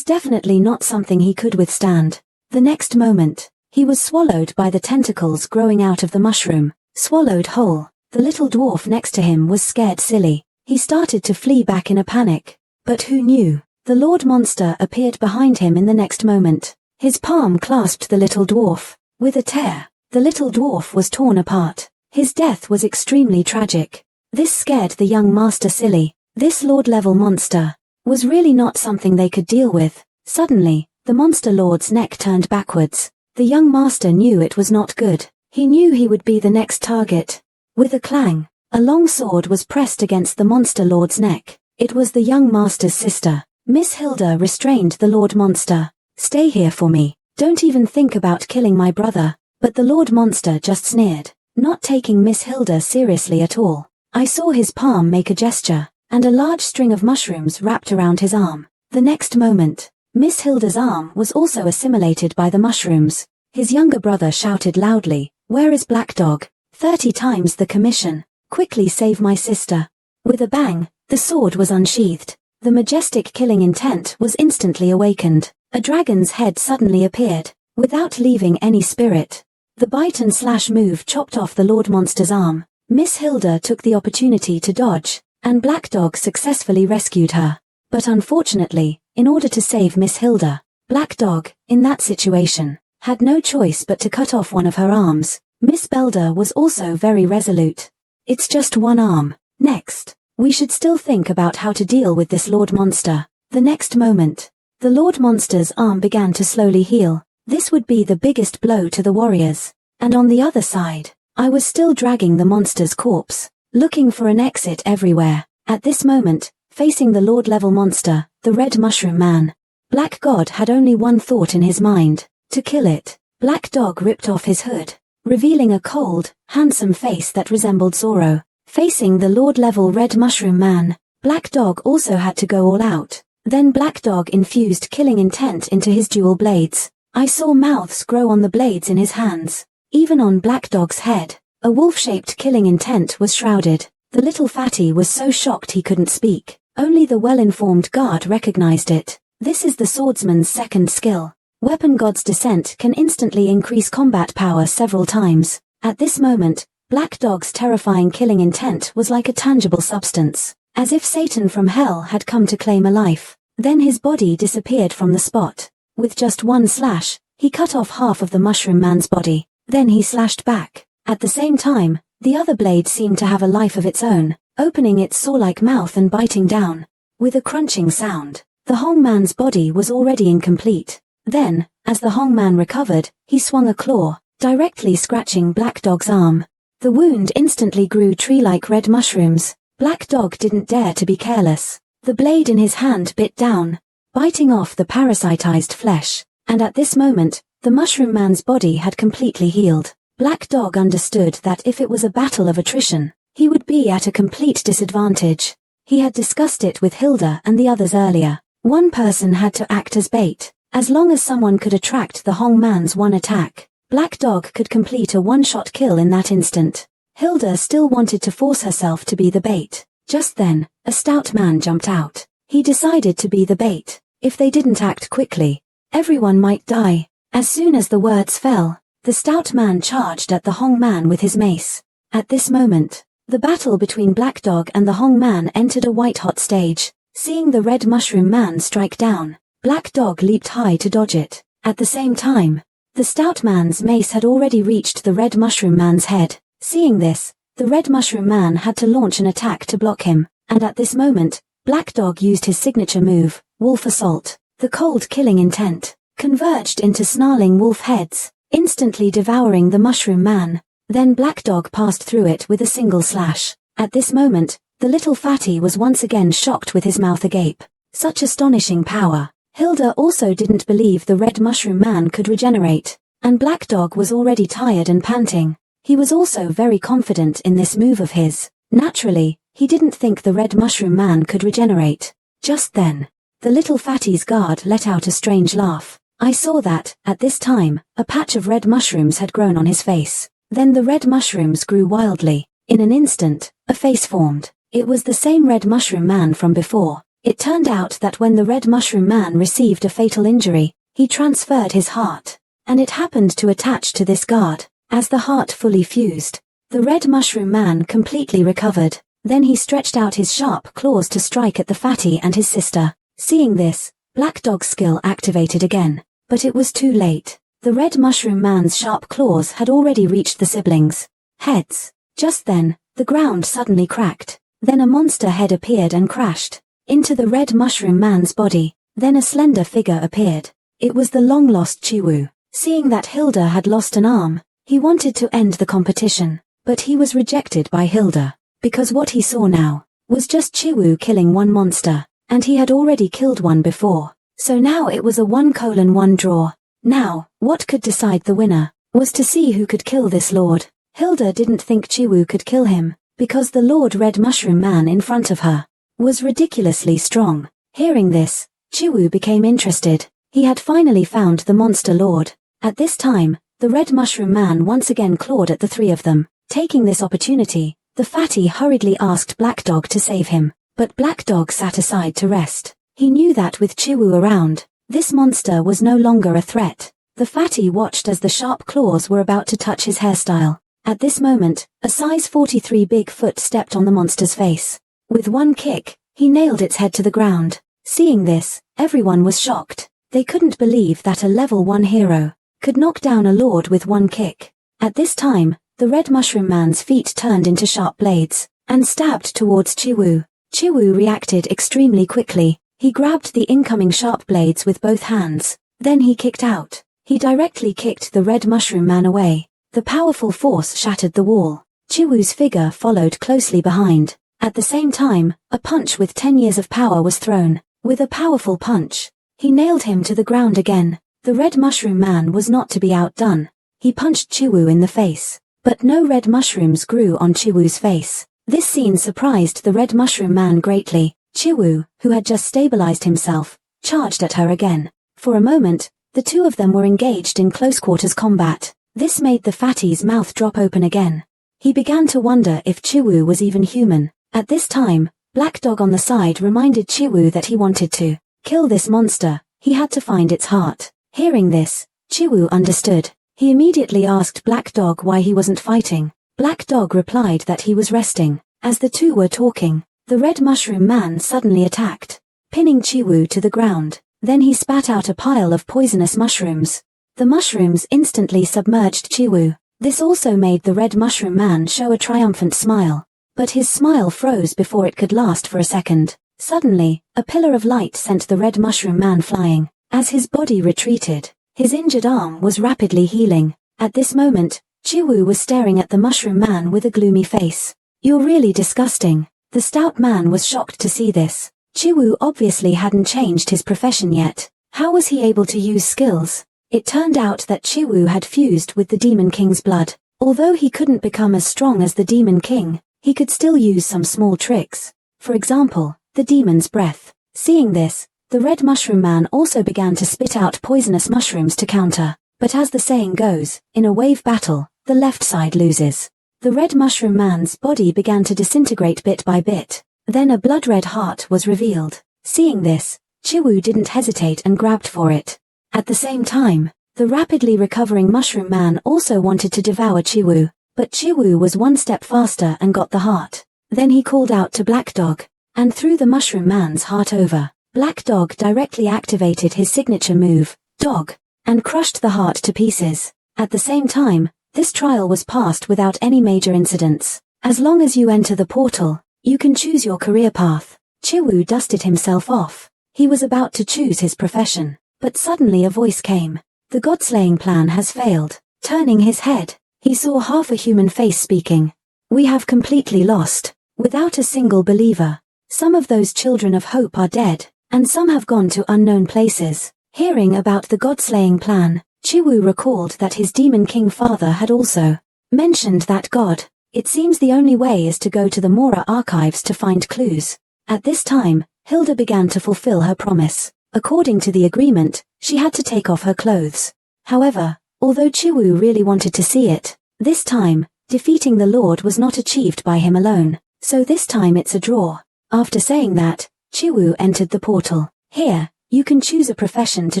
definitely not something he could withstand. The next moment, he was swallowed by the tentacles growing out of the mushroom. Swallowed whole. The little dwarf next to him was scared silly. He started to flee back in a panic. But who knew? The Lord Monster appeared behind him in the next moment. His palm clasped the little dwarf. With a tear, the little dwarf was torn apart. His death was extremely tragic. This scared the young master silly. This Lord-level monster was really not something they could deal with. Suddenly, the monster lord's neck turned backwards. The young master knew it was not good. He knew he would be the next target. With a clang, a long sword was pressed against the monster lord's neck. It was the young master's sister. Miss Hilda restrained the Lord Monster. "Stay here for me. Don't even think about killing my brother." But the Lord Monster just sneered, not taking Miss Hilda seriously at all. I saw his palm make a gesture, and a large string of mushrooms wrapped around his arm. The next moment, Miss Hilda's arm was also assimilated by the mushrooms. His younger brother shouted loudly, "Where is Black Dog? 30 times the commission. Quickly save my sister." With a bang, the sword was unsheathed. The majestic killing intent was instantly awakened. A dragon's head suddenly appeared, without leaving any spirit. The bite and slash move chopped off the Lord Monster's arm. Miss Hilda took the opportunity to dodge, and Black Dog successfully rescued her. But unfortunately, in order to save Miss Hilda, Black Dog, in that situation, had no choice but to cut off one of her arms. Miss Belder was also very resolute. "It's just one arm. Next, we should still think about how to deal with this Lord Monster." The next moment, the Lord Monster's arm began to slowly heal. This would be the biggest blow to the warriors. And on the other side, I was still dragging the monster's corpse, looking for an exit everywhere. At this moment, facing the Lord-level monster, the Red Mushroom Man, Black God had only one thought in his mind: to kill it. Black Dog ripped off his hood, revealing a cold, handsome face that resembled Zoro. Facing the Lord-level Red Mushroom Man, Black Dog also had to go all out. Then Black Dog infused killing intent into his dual blades. I saw mouths grow on the blades in his hands. Even on Black Dog's head, a wolf-shaped killing intent was shrouded. The little fatty was so shocked he couldn't speak. Only the well-informed guard recognized it. This is the swordsman's second skill. Weapon God's Descent can instantly increase combat power several times. At this moment, Black Dog's terrifying killing intent was like a tangible substance, as if Satan from hell had come to claim a life. Then his body disappeared from the spot. With just one slash, he cut off half of the Mushroom Man's body. Then he slashed back. At the same time, the other blade seemed to have a life of its own, opening its saw-like mouth and biting down. With a crunching sound, the Hong Man's body was already incomplete. Then, as the Hong Man recovered, he swung a claw, directly scratching Black Dog's arm. The wound instantly grew tree-like red mushrooms. Black Dog didn't dare to be careless. The blade in his hand bit down, biting off the parasitized flesh, and at this moment, the Mushroom Man's body had completely healed. Black Dog understood that if it was a battle of attrition, he would be at a complete disadvantage. He had discussed it with Hilda and the others earlier. One person had to act as bait. As long as someone could attract the Hong Man's one attack, Black Dog could complete a one-shot kill in that instant. Hilda still wanted to force herself to be the bait. Just then, a stout man jumped out. He decided to be the bait. If they didn't act quickly, everyone might die. As soon as the words fell, the stout man charged at the Hong Man with his mace. At this moment, the battle between Black Dog and the Hong Man entered a white-hot stage. Seeing the Red Mushroom Man strike down, Black Dog leaped high to dodge it. At the same time, the stout man's mace had already reached the Red Mushroom Man's head. Seeing this, the Red Mushroom Man had to launch an attack to block him, and at this moment, Black Dog used his signature move, Wolf Assault. The cold killing intent converged into snarling wolf heads, instantly devouring the Mushroom Man. Then Black Dog passed through it with a single slash. At this moment, the little fatty was once again shocked with his mouth agape. Such astonishing power. Hilda also didn't believe the Red Mushroom Man could regenerate, and Black Dog was already tired and panting. He was also very confident in this move of his. Naturally, he didn't think the Red Mushroom Man could regenerate. Just then, the little fatty's guard let out a strange laugh. I saw that, at this time, a patch of red mushrooms had grown on his face. Then the red mushrooms grew wildly. In an instant, a face formed. It was the same Red Mushroom Man from before. It turned out that when the Red Mushroom Man received a fatal injury, he transferred his heart, and it happened to attach to this guard. As the heart fully fused, the Red Mushroom Man completely recovered. Then he stretched out his sharp claws to strike at the fatty and his sister. Seeing this, Black Dog's skill activated again, but it was too late. The Red Mushroom Man's sharp claws had already reached the siblings' heads. Just then, the ground suddenly cracked. Then a monster head appeared and crashed into the Red Mushroom Man's body. Then a slender figure appeared. It was the long-lost Chiwu. Seeing that Hilda had lost an arm, he wanted to end the competition, but he was rejected by Hilda, because what he saw now was just Chiwu killing one monster, and he had already killed one before. So now it was a 1:1 draw. Now, what could decide the winner was to see who could kill this lord. Hilda didn't think Chiwu could kill him, because the Lord Red Mushroom Man in front of her was ridiculously strong. Hearing this, Chiwu became interested. He had finally found the monster lord. At this time, the Red Mushroom Man once again clawed at the three of them. Taking this opportunity, the fatty hurriedly asked Black Dog to save him, but Black Dog sat aside to rest. He knew that with Chiwu around, this monster was no longer a threat. The fatty watched as the sharp claws were about to touch his hairstyle. At this moment, a size 43 big foot stepped on the monster's face. With one kick, he nailed its head to the ground. Seeing this, everyone was shocked. They couldn't believe that a level 1 hero could knock down a lord with one kick. At this time, the Red Mushroom Man's feet turned into sharp blades and stabbed towards Chiwu. Chiwu reacted extremely quickly. He grabbed the incoming sharp blades with both hands. Then he kicked out. He directly kicked the Red Mushroom Man away. The powerful force shattered the wall. Chiwu's figure followed closely behind. At the same time, a punch with 10 years of power was thrown. With a powerful punch, he nailed him to the ground again. The Red Mushroom Man was not to be outdone. He punched Chiwu in the face, but no red mushrooms grew on Chiwu's face. This scene surprised the Red Mushroom Man greatly. Chiwu, who had just stabilized himself, charged at her again. For a moment, the two of them were engaged in close-quarters combat. This made the fatty's mouth drop open again. He began to wonder if Chiwu was even human. At this time, Black Dog on the side reminded Chiwu that he wanted to kill this monster. He had to find its heart. Hearing this, Chiwu understood. He immediately asked Black Dog why he wasn't fighting. Black Dog replied that he was resting. As the two were talking, the Red Mushroom Man suddenly attacked, pinning Chiwu to the ground. Then he spat out a pile of poisonous mushrooms. The mushrooms instantly submerged Chiwu. This also made the Red Mushroom Man show a triumphant smile. But his smile froze before it could last for a second. Suddenly, a pillar of light sent the red mushroom man flying. As his body retreated, his injured arm was rapidly healing. At this moment, Chiwu was staring at the mushroom man with a gloomy face. "You're really disgusting." The stout man was shocked to see this. Chiwu obviously hadn't changed his profession yet. How was he able to use skills? It turned out that Chiwu had fused with the Demon King's blood. Although he couldn't become as strong as the Demon King, he could still use some small tricks. For example, the demon's breath. Seeing this, the red mushroom man also began to spit out poisonous mushrooms to counter. But as the saying goes, in a wave battle, the left side loses. The red mushroom man's body began to disintegrate bit by bit. Then a blood-red heart was revealed. Seeing this, Chiwu didn't hesitate and grabbed for it. At the same time, the rapidly recovering mushroom man also wanted to devour Chiwu, but Chiwu was one step faster and got the heart. Then he called out to Black Dog, and threw the mushroom man's heart over. Black Dog directly activated his signature move, Dog, and crushed the heart to pieces. At the same time, this trial was passed without any major incidents. As long as you enter the portal, you can choose your career path. Chiwu dusted himself off. He was about to choose his profession, but suddenly a voice came. The God-slaying plan has failed. Turning his head, he saw half a human face speaking. "We have completely lost. Without a single believer. Some of those children of hope are dead, and some have gone to unknown places." Hearing about the God-slaying plan, Chiwu recalled that his Demon King father had also mentioned that God. It seems the only way is to go to the Mora archives to find clues. At this time, Hilda began to fulfill her promise. According to the agreement, she had to take off her clothes. However, although Chiwu really wanted to see it, this time, defeating the Lord was not achieved by him alone, so this time it's a draw. After saying that, Chiwu entered the portal. Here, you can choose a profession to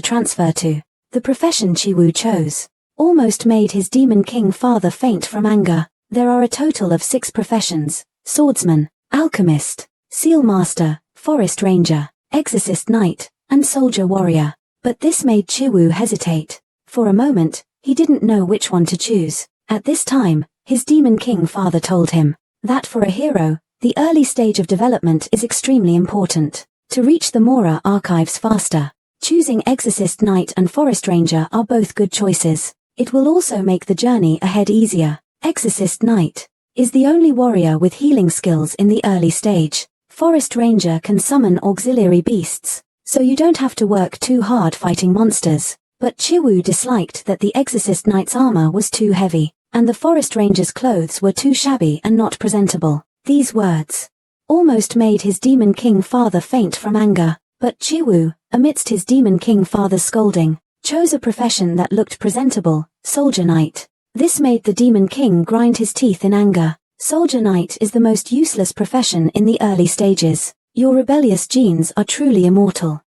transfer to. The profession Chiwu chose almost made his Demon King father faint from anger. There are a total of 6 professions: swordsman, alchemist, seal master, forest ranger, exorcist knight, and soldier warrior. But this made Chiwu hesitate. For a moment, he didn't know which one to choose. At this time, his Demon King father told him that for a hero, the early stage of development is extremely important. To reach the Mora archives faster, choosing exorcist knight and forest ranger are both good choices. It will also make the journey ahead easier. Exorcist knight is the only warrior with healing skills in the early stage. Forest ranger can summon auxiliary beasts, so you don't have to work too hard fighting monsters. But Chiwu disliked that the exorcist knight's armor was too heavy, and the forest ranger's clothes were too shabby and not presentable. These words almost made his Demon King father faint from anger. But Chiwu, amidst his Demon King father's scolding, chose a profession that looked presentable: soldier knight. This made the Demon King grind his teeth in anger. Soldier knight is the most useless profession in the early stages. Your rebellious genes are truly immortal.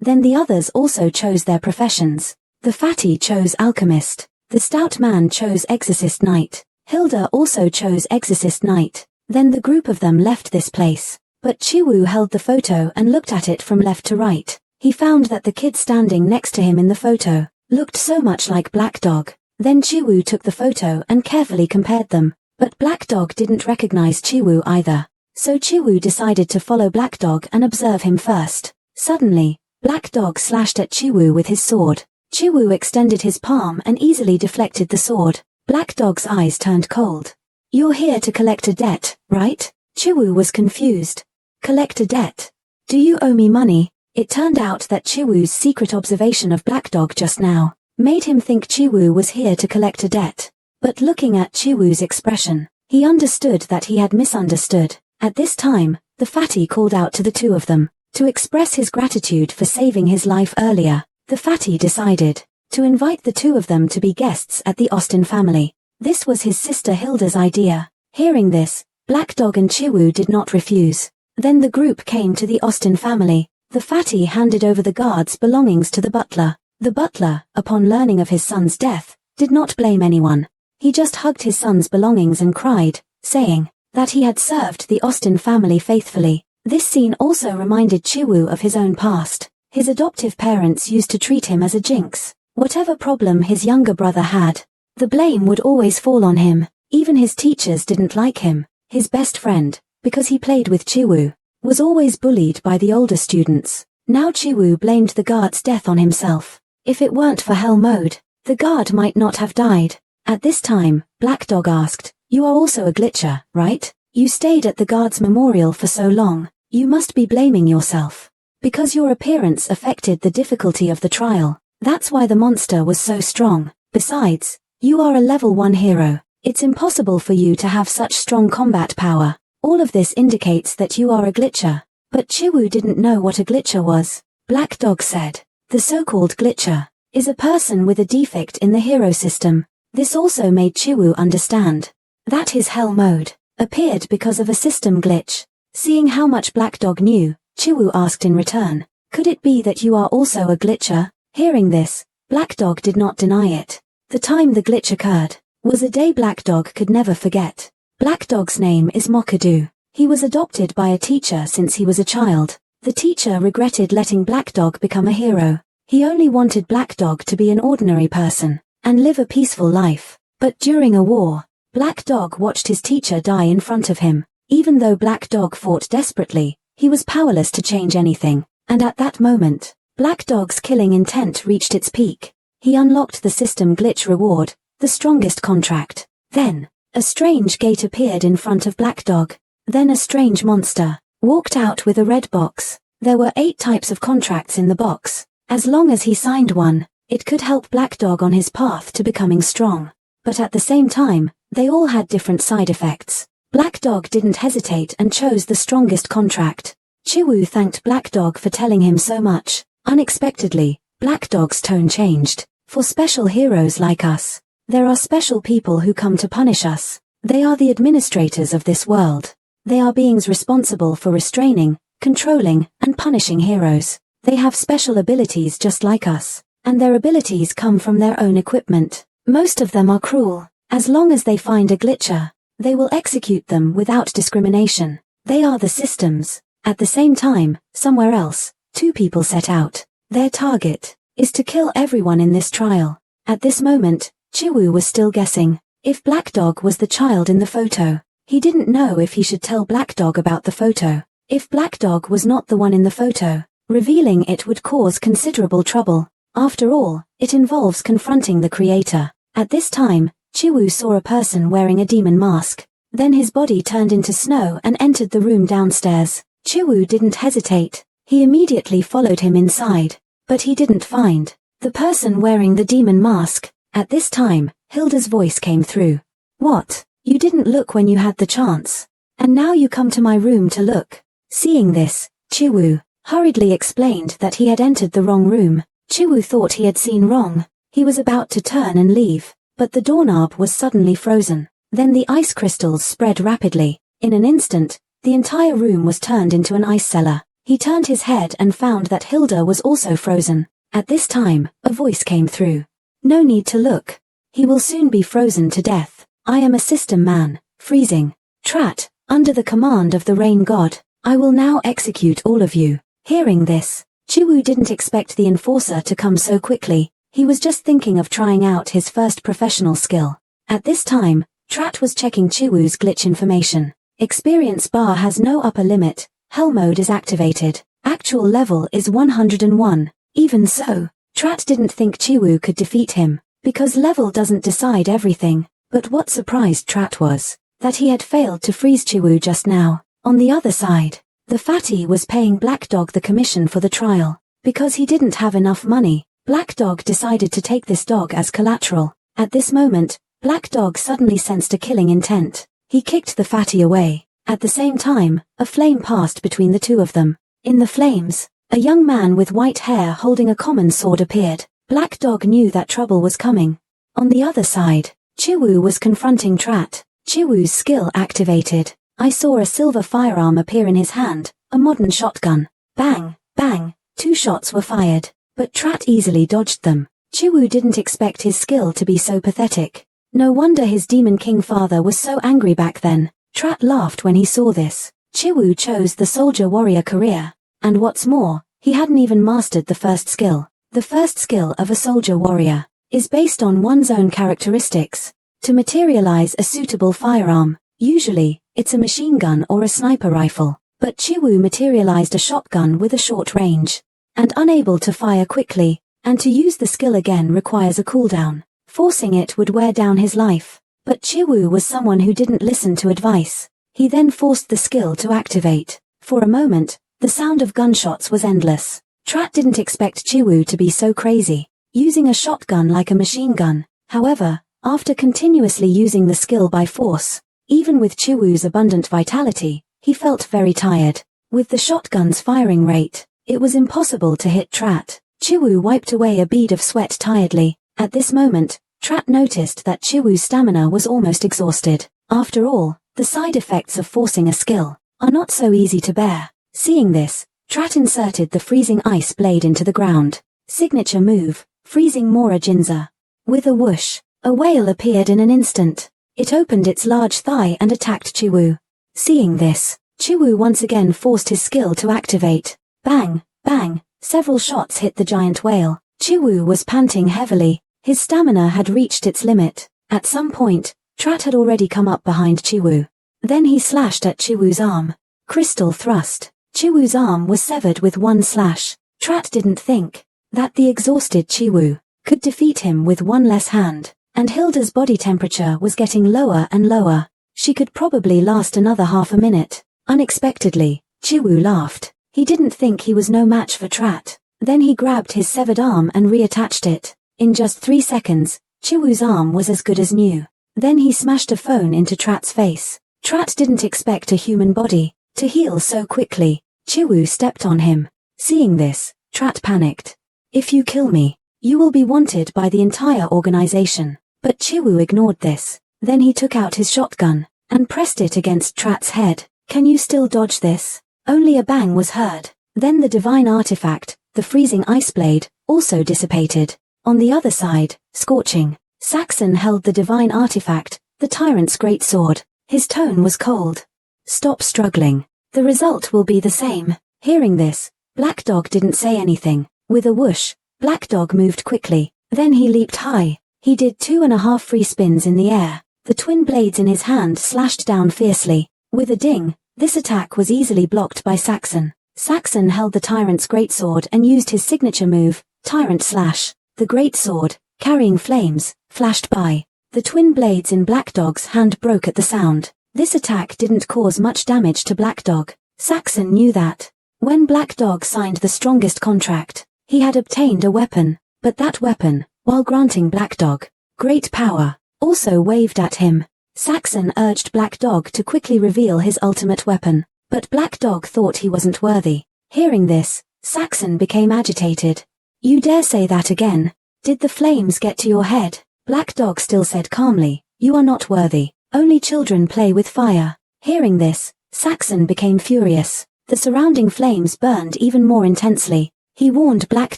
Then the others also chose their professions. The fatty chose alchemist. The stout man chose exorcist knight. Hilda also chose exorcist knight. Then the group of them left this place. But Chiwu held the photo and looked at it from left to right. He found that the kid standing next to him in the photo looked so much like Black Dog. Then Chiwu took the photo and carefully compared them. But Black Dog didn't recognize Chiwu either. So Chiwu decided to follow Black Dog and observe him first. Suddenly, Black Dog slashed at Chiwu with his sword. Chiwu extended his palm and easily deflected the sword. Black Dog's eyes turned cold. "You're here to collect a debt, right?" Chiwu was confused. "Collect a debt? Do you owe me money?" It turned out that Chiwu's secret observation of Black Dog just now made him think Chiwu was here to collect a debt. But looking at Chiwu's expression, he understood that he had misunderstood. At this time, the fatty called out to the two of them to express his gratitude for saving his life earlier. The fatty decided to invite the two of them to be guests at the Austin family. This was his sister Hilda's idea. Hearing this, Black Dog and Chiwu did not refuse. Then the group came to the Austin family. The fatty handed over the guard's belongings to the butler. The butler, upon learning of his son's death, did not blame anyone. He just hugged his son's belongings and cried, saying that he had served the Austin family faithfully. This scene also reminded Chiwu of his own past. His adoptive parents used to treat him as a jinx. Whatever problem his younger brother had, the blame would always fall on him. Even his teachers didn't like him. His best friend, because he played with Chiwu, was always bullied by the older students. Now Chiwu blamed the guard's death on himself. If it weren't for Hell Mode, the guard might not have died. At this time, Black Dog asked, "You are also a glitcher, right? You stayed at the guard's memorial for so long. You must be blaming yourself. Because your appearance affected the difficulty of the trial. That's why the monster was so strong. Besides, you are a level 1 hero. It's impossible for you to have such strong combat power. All of this indicates that you are a glitcher." But Chiwu didn't know what a glitcher was. Black Dog said, "The so-called glitcher is a person with a defect in the hero system." This also made Chiwu understand that his Hell Mode appeared because of a system glitch. Seeing how much Black Dog knew, Chiwu asked in return, "Could it be that you are also a glitcher?" Hearing this, Black Dog did not deny it. The time the glitch occurred was a day Black Dog could never forget. Black Dog's name is Mokadu. He was adopted by a teacher since he was a child. The teacher regretted letting Black Dog become a hero. He only wanted Black Dog to be an ordinary person and live a peaceful life. But during a war, Black Dog watched his teacher die in front of him. Even though Black Dog fought desperately, he was powerless to change anything. And at that moment, Black Dog's killing intent reached its peak. He unlocked the system glitch reward, the strongest contract. Then, a strange gate appeared in front of Black Dog. Then a strange monster walked out with a red box. There were 8 types of contracts in the box. As long as he signed one, it could help Black Dog on his path to becoming strong. But at the same time, they all had different side effects. Black Dog didn't hesitate and chose the strongest contract. Chiwu thanked Black Dog for telling him so much. Unexpectedly, Black Dog's tone changed. "For special heroes like us, there are special people who come to punish us. They are the administrators of this world. They are beings responsible for restraining, controlling, and punishing heroes. They have special abilities just like us, and their abilities come from their own equipment. Most of them are cruel. As long as they find a glitcher, they will execute them without discrimination. They are the systems." At the same time, somewhere else, 2 people set out. Their target is to kill everyone in this trial. At this moment, Chiwu was still guessing if Black Dog was the child in the photo. He didn't know if he should tell Black Dog about the photo. If Black Dog was not the one in the photo, revealing it would cause considerable trouble. After all, it involves confronting the creator. At this time, Chiwu saw a person wearing a demon mask. Then his body turned into snow and entered the room downstairs. Chiwu didn't hesitate. He immediately followed him inside. But he didn't find the person wearing the demon mask. At this time, Hilda's voice came through. "What? You didn't look when you had the chance. And now you come to my room to look." Seeing this, Chiwu hurriedly explained that he had entered the wrong room. Chiwu thought he had seen wrong. He was about to turn and leave, but the doorknob was suddenly frozen. Then the ice crystals spread rapidly. In an instant, the entire room was turned into an ice cellar. He turned his head and found that Hilda was also frozen. At this time, a voice came through. "No need to look. He will soon be frozen to death. I am a system man, freezing. Trat, under the command of the rain god, I will now execute all of you." Hearing this, Chiwu didn't expect the enforcer to come so quickly. He was just thinking of trying out his first professional skill. At this time, Trat was checking Chiwu's glitch information. Experience bar has no upper limit. Hell mode is activated. Actual level is 101. Even so, Trat didn't think Chiwu could defeat him, because level doesn't decide everything. But what surprised Trat was that he had failed to freeze Chiwu just now. On the other side, the fatty was paying Black Dog the commission for the trial. Because he didn't have enough money, Black Dog decided to take this dog as collateral. At this moment, Black Dog suddenly sensed a killing intent. He kicked the fatty away. At the same time, a flame passed between the two of them. In the flames, a young man with white hair holding a common sword appeared. Black Dog knew that trouble was coming. On the other side, Chiwu was confronting Trat. Chiwu's skill activated. I saw a silver firearm appear in his hand, a modern shotgun. Bang, bang, 2 shots were fired, but Trat easily dodged them. Chiwu didn't expect his skill to be so pathetic. No wonder his Demon King father was so angry back then. Trat laughed when he saw this. Chiwu chose the soldier warrior career. And what's more, he hadn't even mastered the first skill. The first skill of a soldier warrior is based on one's own characteristics. To materialize a suitable firearm, Usually, it's a machine gun or a sniper rifle, but Chiwu materialized a shotgun with a short range. And unable to fire quickly, and to use the skill again requires a cooldown. Forcing it would wear down his life. But Chiwu was someone who didn't listen to advice. He then forced the skill to activate. For a moment, the sound of gunshots was endless. Trat didn't expect Chiwu to be so crazy, using a shotgun like a machine gun. However, after continuously using the skill by force, even with Chiwu's abundant vitality, he felt very tired. With the shotgun's firing rate, it was impossible to hit Trat. Chiwu wiped away a bead of sweat tiredly. At this moment, Trat noticed that Chiwu's stamina was almost exhausted. After all, the side effects of forcing a skill are not so easy to bear. Seeing this, Trat inserted the freezing ice blade into the ground. Signature move, freezing Mora Jinza. With a whoosh, a whale appeared in an instant. It opened its large thigh and attacked Chiwu. Seeing this, Chiwu once again forced his skill to activate. Bang, bang, several shots hit the giant whale. Chiwu was panting heavily. His stamina had reached its limit. At some point, Trat had already come up behind Chiwu. Then he slashed at Chiwu's arm. Crystal thrust. Chiwu's arm was severed with one slash. Trat didn't think that the exhausted Chiwu could defeat him with one less hand, and Hilda's body temperature was getting lower and lower. She could probably last another half a minute. Unexpectedly, Chiwu laughed. He didn't think he was no match for Trat. Then he grabbed his severed arm and reattached it. In just 3 seconds, Chiwu's arm was as good as new. Then he smashed a phone into Trat's face. Trat didn't expect a human body to heal so quickly. Chiwu stepped on him. Seeing this, Trat panicked. If you kill me, you will be wanted by the entire organization. But Chiwu ignored this. Then he took out his shotgun and pressed it against Trat's head. Can you still dodge this? Only a bang was heard. Then the divine artifact, the freezing ice blade, also dissipated. On the other side, scorching, Saxon held the divine artifact, the tyrant's great sword. His tone was cold. Stop struggling. The result will be the same. Hearing this, Black Dog didn't say anything. With a whoosh, Black Dog moved quickly. Then he leaped high. He did 2.5 free spins in the air. The twin blades in his hand slashed down fiercely. With a ding, this attack was easily blocked by Saxon. Saxon held the tyrant's greatsword and used his signature move, Tyrant Slash. The greatsword, carrying flames, flashed by. The twin blades in Black Dog's hand broke at the sound. This attack didn't cause much damage to Black Dog. Saxon knew that. When Black Dog signed the strongest contract, he had obtained a weapon, but that weapon, while granting Black Dog great power, also waved at him. Saxon urged Black Dog to quickly reveal his ultimate weapon, but Black Dog thought he wasn't worthy. Hearing this, Saxon became agitated. You dare say that again? Did the flames get to your head? Black Dog still said calmly, you are not worthy. Only children play with fire. Hearing this, Saxon became furious. The surrounding flames burned even more intensely. He warned Black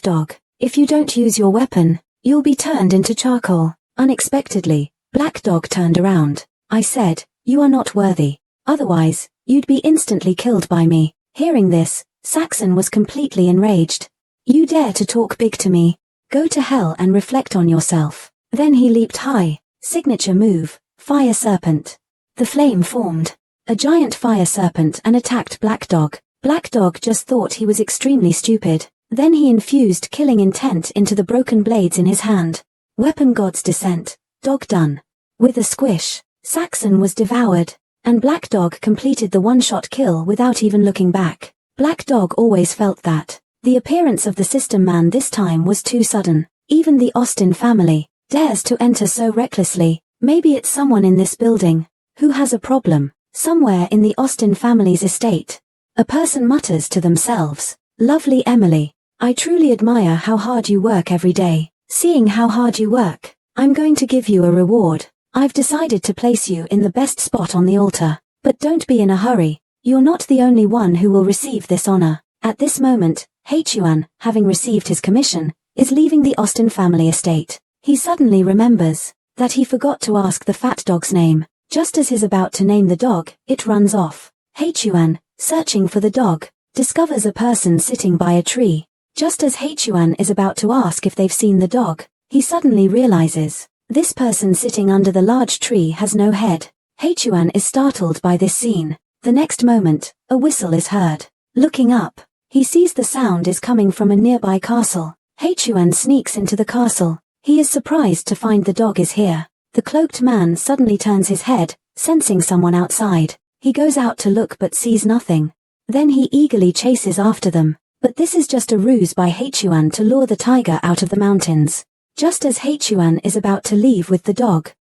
Dog, if you don't use your weapon, you'll be turned into charcoal. Unexpectedly, Black Dog turned around. I said, you are not worthy. Otherwise, you'd be instantly killed by me. Hearing this, Saxon was completely enraged. You dare to talk big to me? Go to hell and reflect on yourself. Then he leaped high. Signature move, Fire Serpent. The flame formed a giant fire serpent and attacked Black Dog. Black Dog just thought he was extremely stupid. Then he infused killing intent into the broken blades in his hand. Weapon God's Descent. Dog done. With a squish, Saxon was devoured, and Black Dog completed the one-shot kill without even looking back. Black Dog always felt that the appearance of the System Man this time was too sudden. Even the Austin family dares to enter so recklessly. Maybe it's someone in this building who has a problem, somewhere in the Austin family's estate. A person mutters to themselves, lovely Emily, I truly admire how hard you work every day. Seeing how hard you work, I'm going to give you a reward. I've decided to place you in the best spot on the altar. But don't be in a hurry. You're not the only one who will receive this honor. At this moment, Hachuan, having received his commission, is leaving the Austin family estate. He suddenly remembers that he forgot to ask the fat dog's name. Just as he's about to name the dog, it runs off. Hachuan, searching for the dog, discovers a person sitting by a tree. Just as Hachuan is about to ask if they've seen the dog, he suddenly realizes this person sitting under the large tree has no head. Heychuan is startled by this scene. The next moment, a whistle is heard. Looking up, he sees the sound is coming from a nearby castle. Heychuan sneaks into the castle. He is surprised to find the dog is here. The cloaked man suddenly turns his head, sensing someone outside. He goes out to look but sees nothing. Then he eagerly chases after them. But this is just a ruse by Heychuan to lure the tiger out of the mountains. Just as Heychuan is about to leave with the dog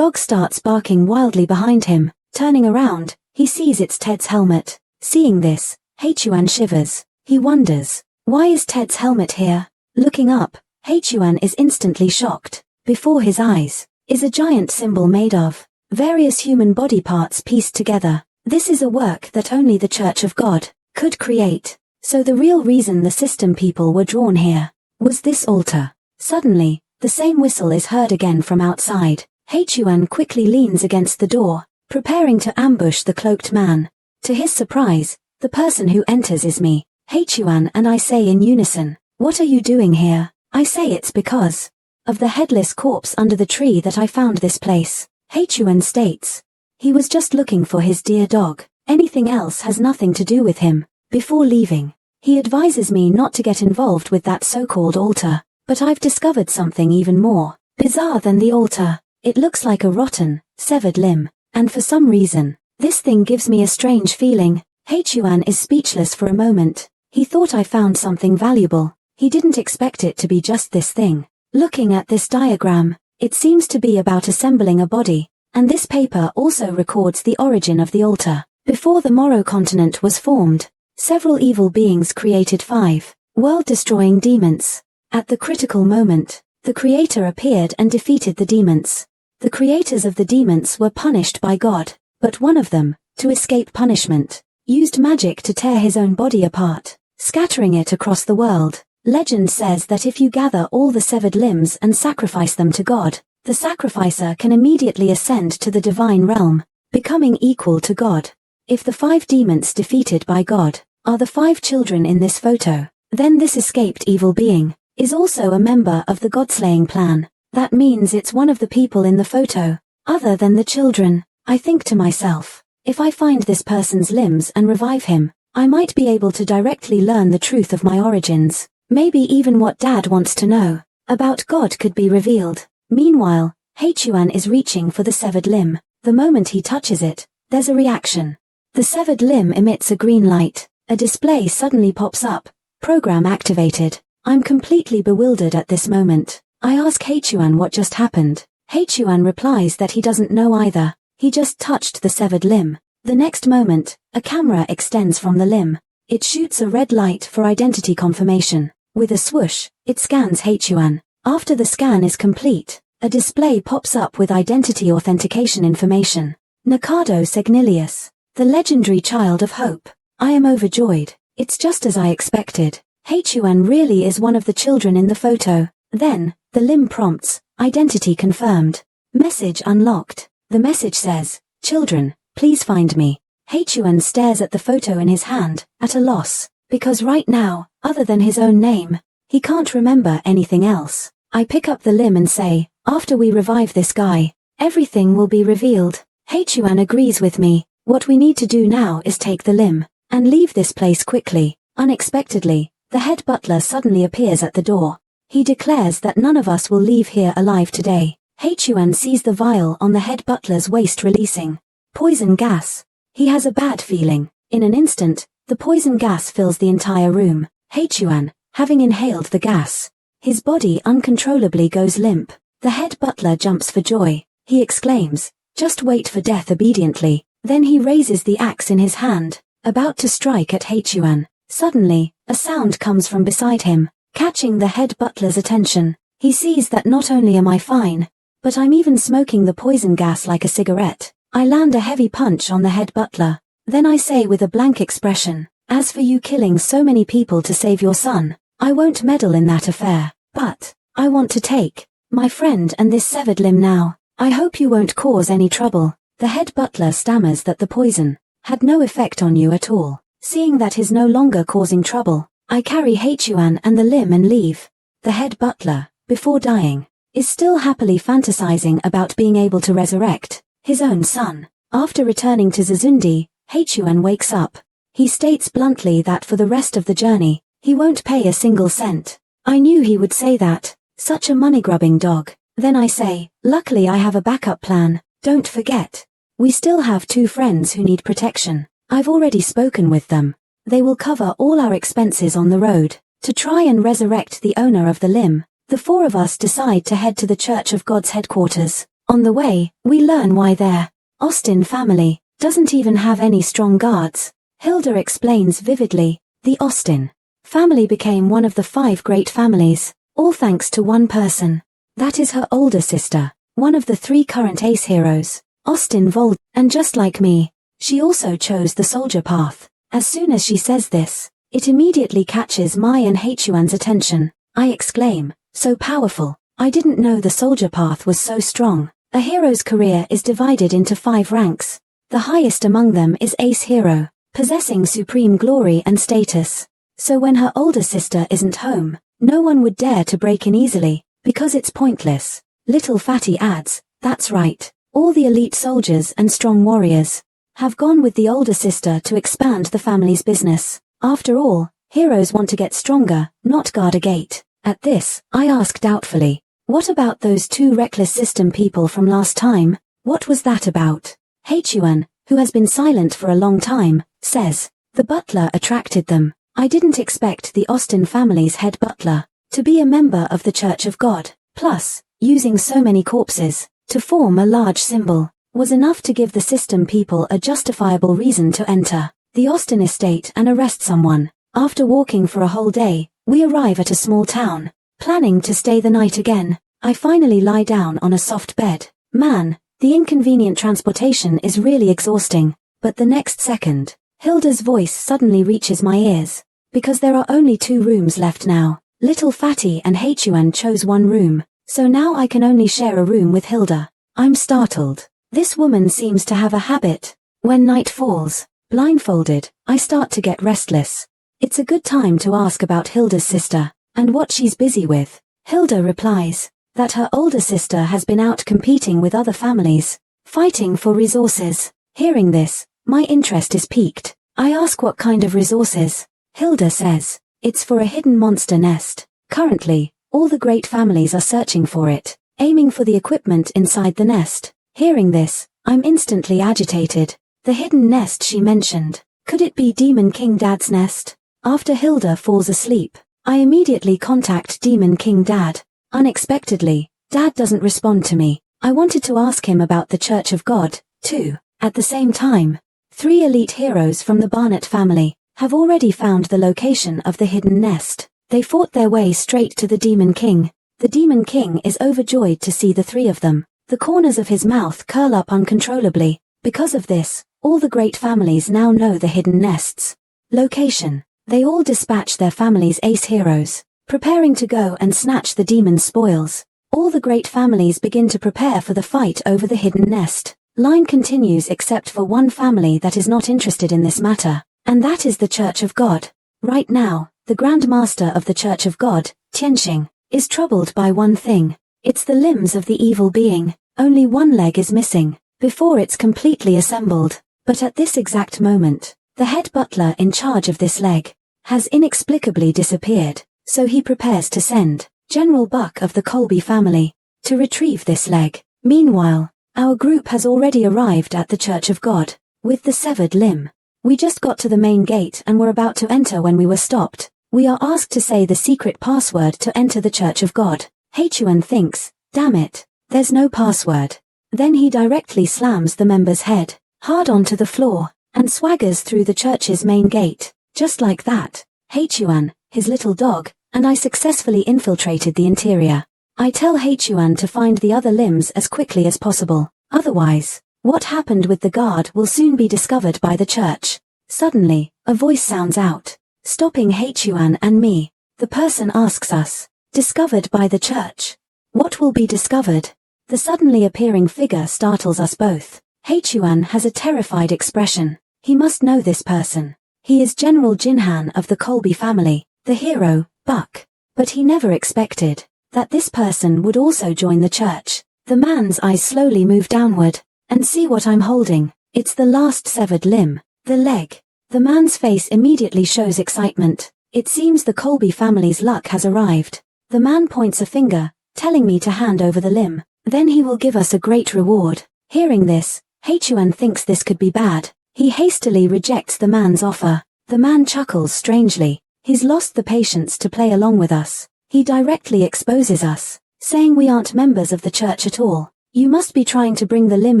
starts barking wildly behind him. Turning around, he sees it's Ted's helmet. Seeing this, Heychuan shivers. He wonders, why is Ted's helmet here? Looking up, Heychuan is instantly shocked. Before his eyes is a giant symbol made of various human body parts pieced together. This is a work that only the Church of God could create. So the real reason the system people were drawn here was this altar. Suddenly, the same whistle is heard again from outside. Heychuan quickly leans against the door, preparing to ambush the cloaked man. To his surprise, the person who enters is me, Heychuan, and I say in unison, "What are you doing here?" I say it's because of the headless corpse under the tree that I found this place. Heychuan states, he was just looking for his dear dog. Anything else has nothing to do with him. Before leaving, he advises me not to get involved with that so-called altar. But I've discovered something even more bizarre than the altar. It looks like a rotten, severed limb, and for some reason, this thing gives me a strange feeling. Heychuan is speechless for a moment. He thought I found something valuable. He didn't expect it to be just this thing. Looking at this diagram, it seems to be about assembling a body, and this paper also records the origin of the altar. Before the Moro continent was formed, several evil beings created 5 world-destroying demons. At the critical moment, the Creator appeared and defeated the demons. The creators of the demons were punished by God, but one of them, to escape punishment, used magic to tear his own body apart, scattering it across the world. Legend says that if you gather all the severed limbs and sacrifice them to God, the sacrificer can immediately ascend to the divine realm, becoming equal to God. If the 5 demons defeated by God are the 5 children in this photo, then this escaped evil being is also a member of the God-slaying plan. That means it's one of the people in the photo, other than the children. I think to myself, if I find this person's limbs and revive him, I might be able to directly learn the truth of my origins. Maybe even what Dad wants to know about God could be revealed. Meanwhile, Heychuan is reaching for the severed limb. The moment he touches it, there's a reaction. The severed limb emits a green light. A display suddenly pops up. Program activated. I'm completely bewildered at this moment. I ask Heychuan what just happened. Heychuan replies that he doesn't know either. He just touched the severed limb. The next moment, a camera extends from the limb. It shoots a red light for identity confirmation. With a swoosh, it scans Heychuan. After the scan is complete, a display pops up with identity authentication information. Nikado Segnilius, the legendary child of hope. I am overjoyed. It's just as I expected. Heychuan really is one of the children in the photo. Then, the limb prompts, identity confirmed. Message unlocked. The message says, "Children, please find me." Heychuan stares at the photo in his hand, at a loss, because right now, other than his own name, he can't remember anything else. I pick up the limb and say, after we revive this guy, everything will be revealed. Heychuan agrees with me. What we need to do now is take the limb, and leave this place quickly. Unexpectedly, the head butler suddenly appears at the door. He declares that none of us will leave here alive today. Heychuan sees the vial on the head butler's waist releasing poison gas. He has a bad feeling. In an instant, the poison gas fills the entire room. Heychuan, having inhaled the gas, his body uncontrollably goes limp. The head butler jumps for joy. He exclaims, "Just wait for death obediently." Then he raises the axe in his hand, about to strike at Heychuan. Suddenly, a sound comes from beside him, catching the head butler's attention. He sees that not only am I fine, but I'm even smoking the poison gas like a cigarette. I land a heavy punch on the head butler. Then I say with a blank expression, "As for you killing so many people to save your son, I won't meddle in that affair. But I want to take my friend and this severed limb now. I hope you won't cause any trouble." The head butler stammers that the poison had no effect on you at all. Seeing that he's no longer causing trouble, I carry Heychuan and the limb and leave. The head butler, before dying, is still happily fantasizing about being able to resurrect his own son. After returning to Zazundi, Hechuan wakes up. He states bluntly that for the rest of the journey, he won't pay a single cent. I knew he would say that. Such a money-grubbing dog. Then I say, luckily I have a backup plan. Don't forget. We still have 2 friends who need protection. I've already spoken with them. They will cover all our expenses on the road. To try and resurrect the owner of the limb, the 4 of us decide to head to the Church of God's headquarters. On the way, we learn why their Austin family doesn't even have any strong guards. Hilda explains vividly, the Austin family became one of the 5 great families, all thanks to one person. That is her older sister, one of the 3 current ace heroes, Austin Vold, and just like me, she also chose the soldier path. As soon as she says this, it immediately catches my and Hechuan's attention. I exclaim, so powerful. I didn't know the soldier path was so strong. A hero's career is divided into 5 ranks. The highest among them is ace hero, possessing supreme glory and status. So when her older sister isn't home, no one would dare to break in easily, because it's pointless. Little Fatty adds, that's right, all the elite soldiers and strong warriors have gone with the older sister to expand the family's business. After all, heroes want to get stronger, not guard a gate. At this, I ask doubtfully, what about those 2 reckless system people from last time? What was that about? Hechuan, who has been silent for a long time, says, the butler attracted them. I didn't expect the Austin family's head butler to be a member of the Church of God. Plus, using so many corpses to form a large symbol was enough to give the system people a justifiable reason to enter the Austin estate and arrest someone. After walking for a whole day, we arrive at a small town. Planning to stay the night again, I finally lie down on a soft bed. Man, the inconvenient transportation is really exhausting. But the next second, Hilda's voice suddenly reaches my ears. Because there are only 2 rooms left now. Little Fatty and Hechuan chose one room, so now I can only share a room with Hilda. I'm startled. This woman seems to have a habit. When night falls, blindfolded, I start to get restless. It's a good time to ask about Hilda's sister, and what she's busy with. Hilda replies that her older sister has been out competing with other families, fighting for resources. Hearing this, my interest is piqued. I ask what kind of resources. Hilda says, it's for a hidden monster nest. Currently, all the great families are searching for it, aiming for the equipment inside the nest. Hearing this, I'm instantly agitated. The hidden nest she mentioned, could it be Demon King Dad's nest? After Hilda falls asleep, I immediately contact Demon King Dad. Unexpectedly, Dad doesn't respond to me. I wanted to ask him about the Church of God, too. At the same time, 3 elite heroes from the Barnett family have already found the location of the hidden nest. They fought their way straight to the Demon King. The Demon King is overjoyed to see the 3 of them. The corners of his mouth curl up uncontrollably. Because of this, all the great families now know the hidden nest's location. They all dispatch their family's ace heroes, preparing to go and snatch the demon's spoils. All the great families begin to prepare for the fight over the hidden nest. Line continues except for one family that is not interested in this matter, and that is the Church of God. Right now, the Grand Master of the Church of God, Tianxing, is troubled by one thing. It's the limbs of the evil being. Only one leg is missing, before it's completely assembled. But at this exact moment, the head butler in charge of this leg has inexplicably disappeared, so he prepares to send General Buck of the Colby family to retrieve this leg. Meanwhile, our group has already arrived at the Church of God with the severed limb. We just got to the main gate and were about to enter when we were stopped. We are asked to say the secret password to enter the Church of God. Hechuan thinks, damn it, there's no password. Then he directly slams the member's head hard onto the floor and swaggers through the church's main gate. Just like that, Hechuan, his little dog, and I successfully infiltrated the interior. I tell Hechuan to find the other limbs as quickly as possible. Otherwise, what happened with the guard will soon be discovered by the church. Suddenly, a voice sounds out, stopping Hechuan and me. The person asks us, discovered by the church? What will be discovered? The suddenly appearing figure startles us both. Hechuan has a terrified expression. He must know this person. He is General Jinhan of the Colby family, the hero, Buck. But he never expected that this person would also join the church. The man's eyes slowly move downward and see what I'm holding. It's the last severed limb. The leg. The man's face immediately shows excitement. It seems the Colby family's luck has arrived. The man points a finger, telling me to hand over the limb. Then he will give us a great reward. Hearing this, Hechuan thinks this could be bad. He hastily rejects the man's offer. The man chuckles strangely. He's lost the patience to play along with us. He directly exposes us, saying we aren't members of the church at all. You must be trying to bring the limb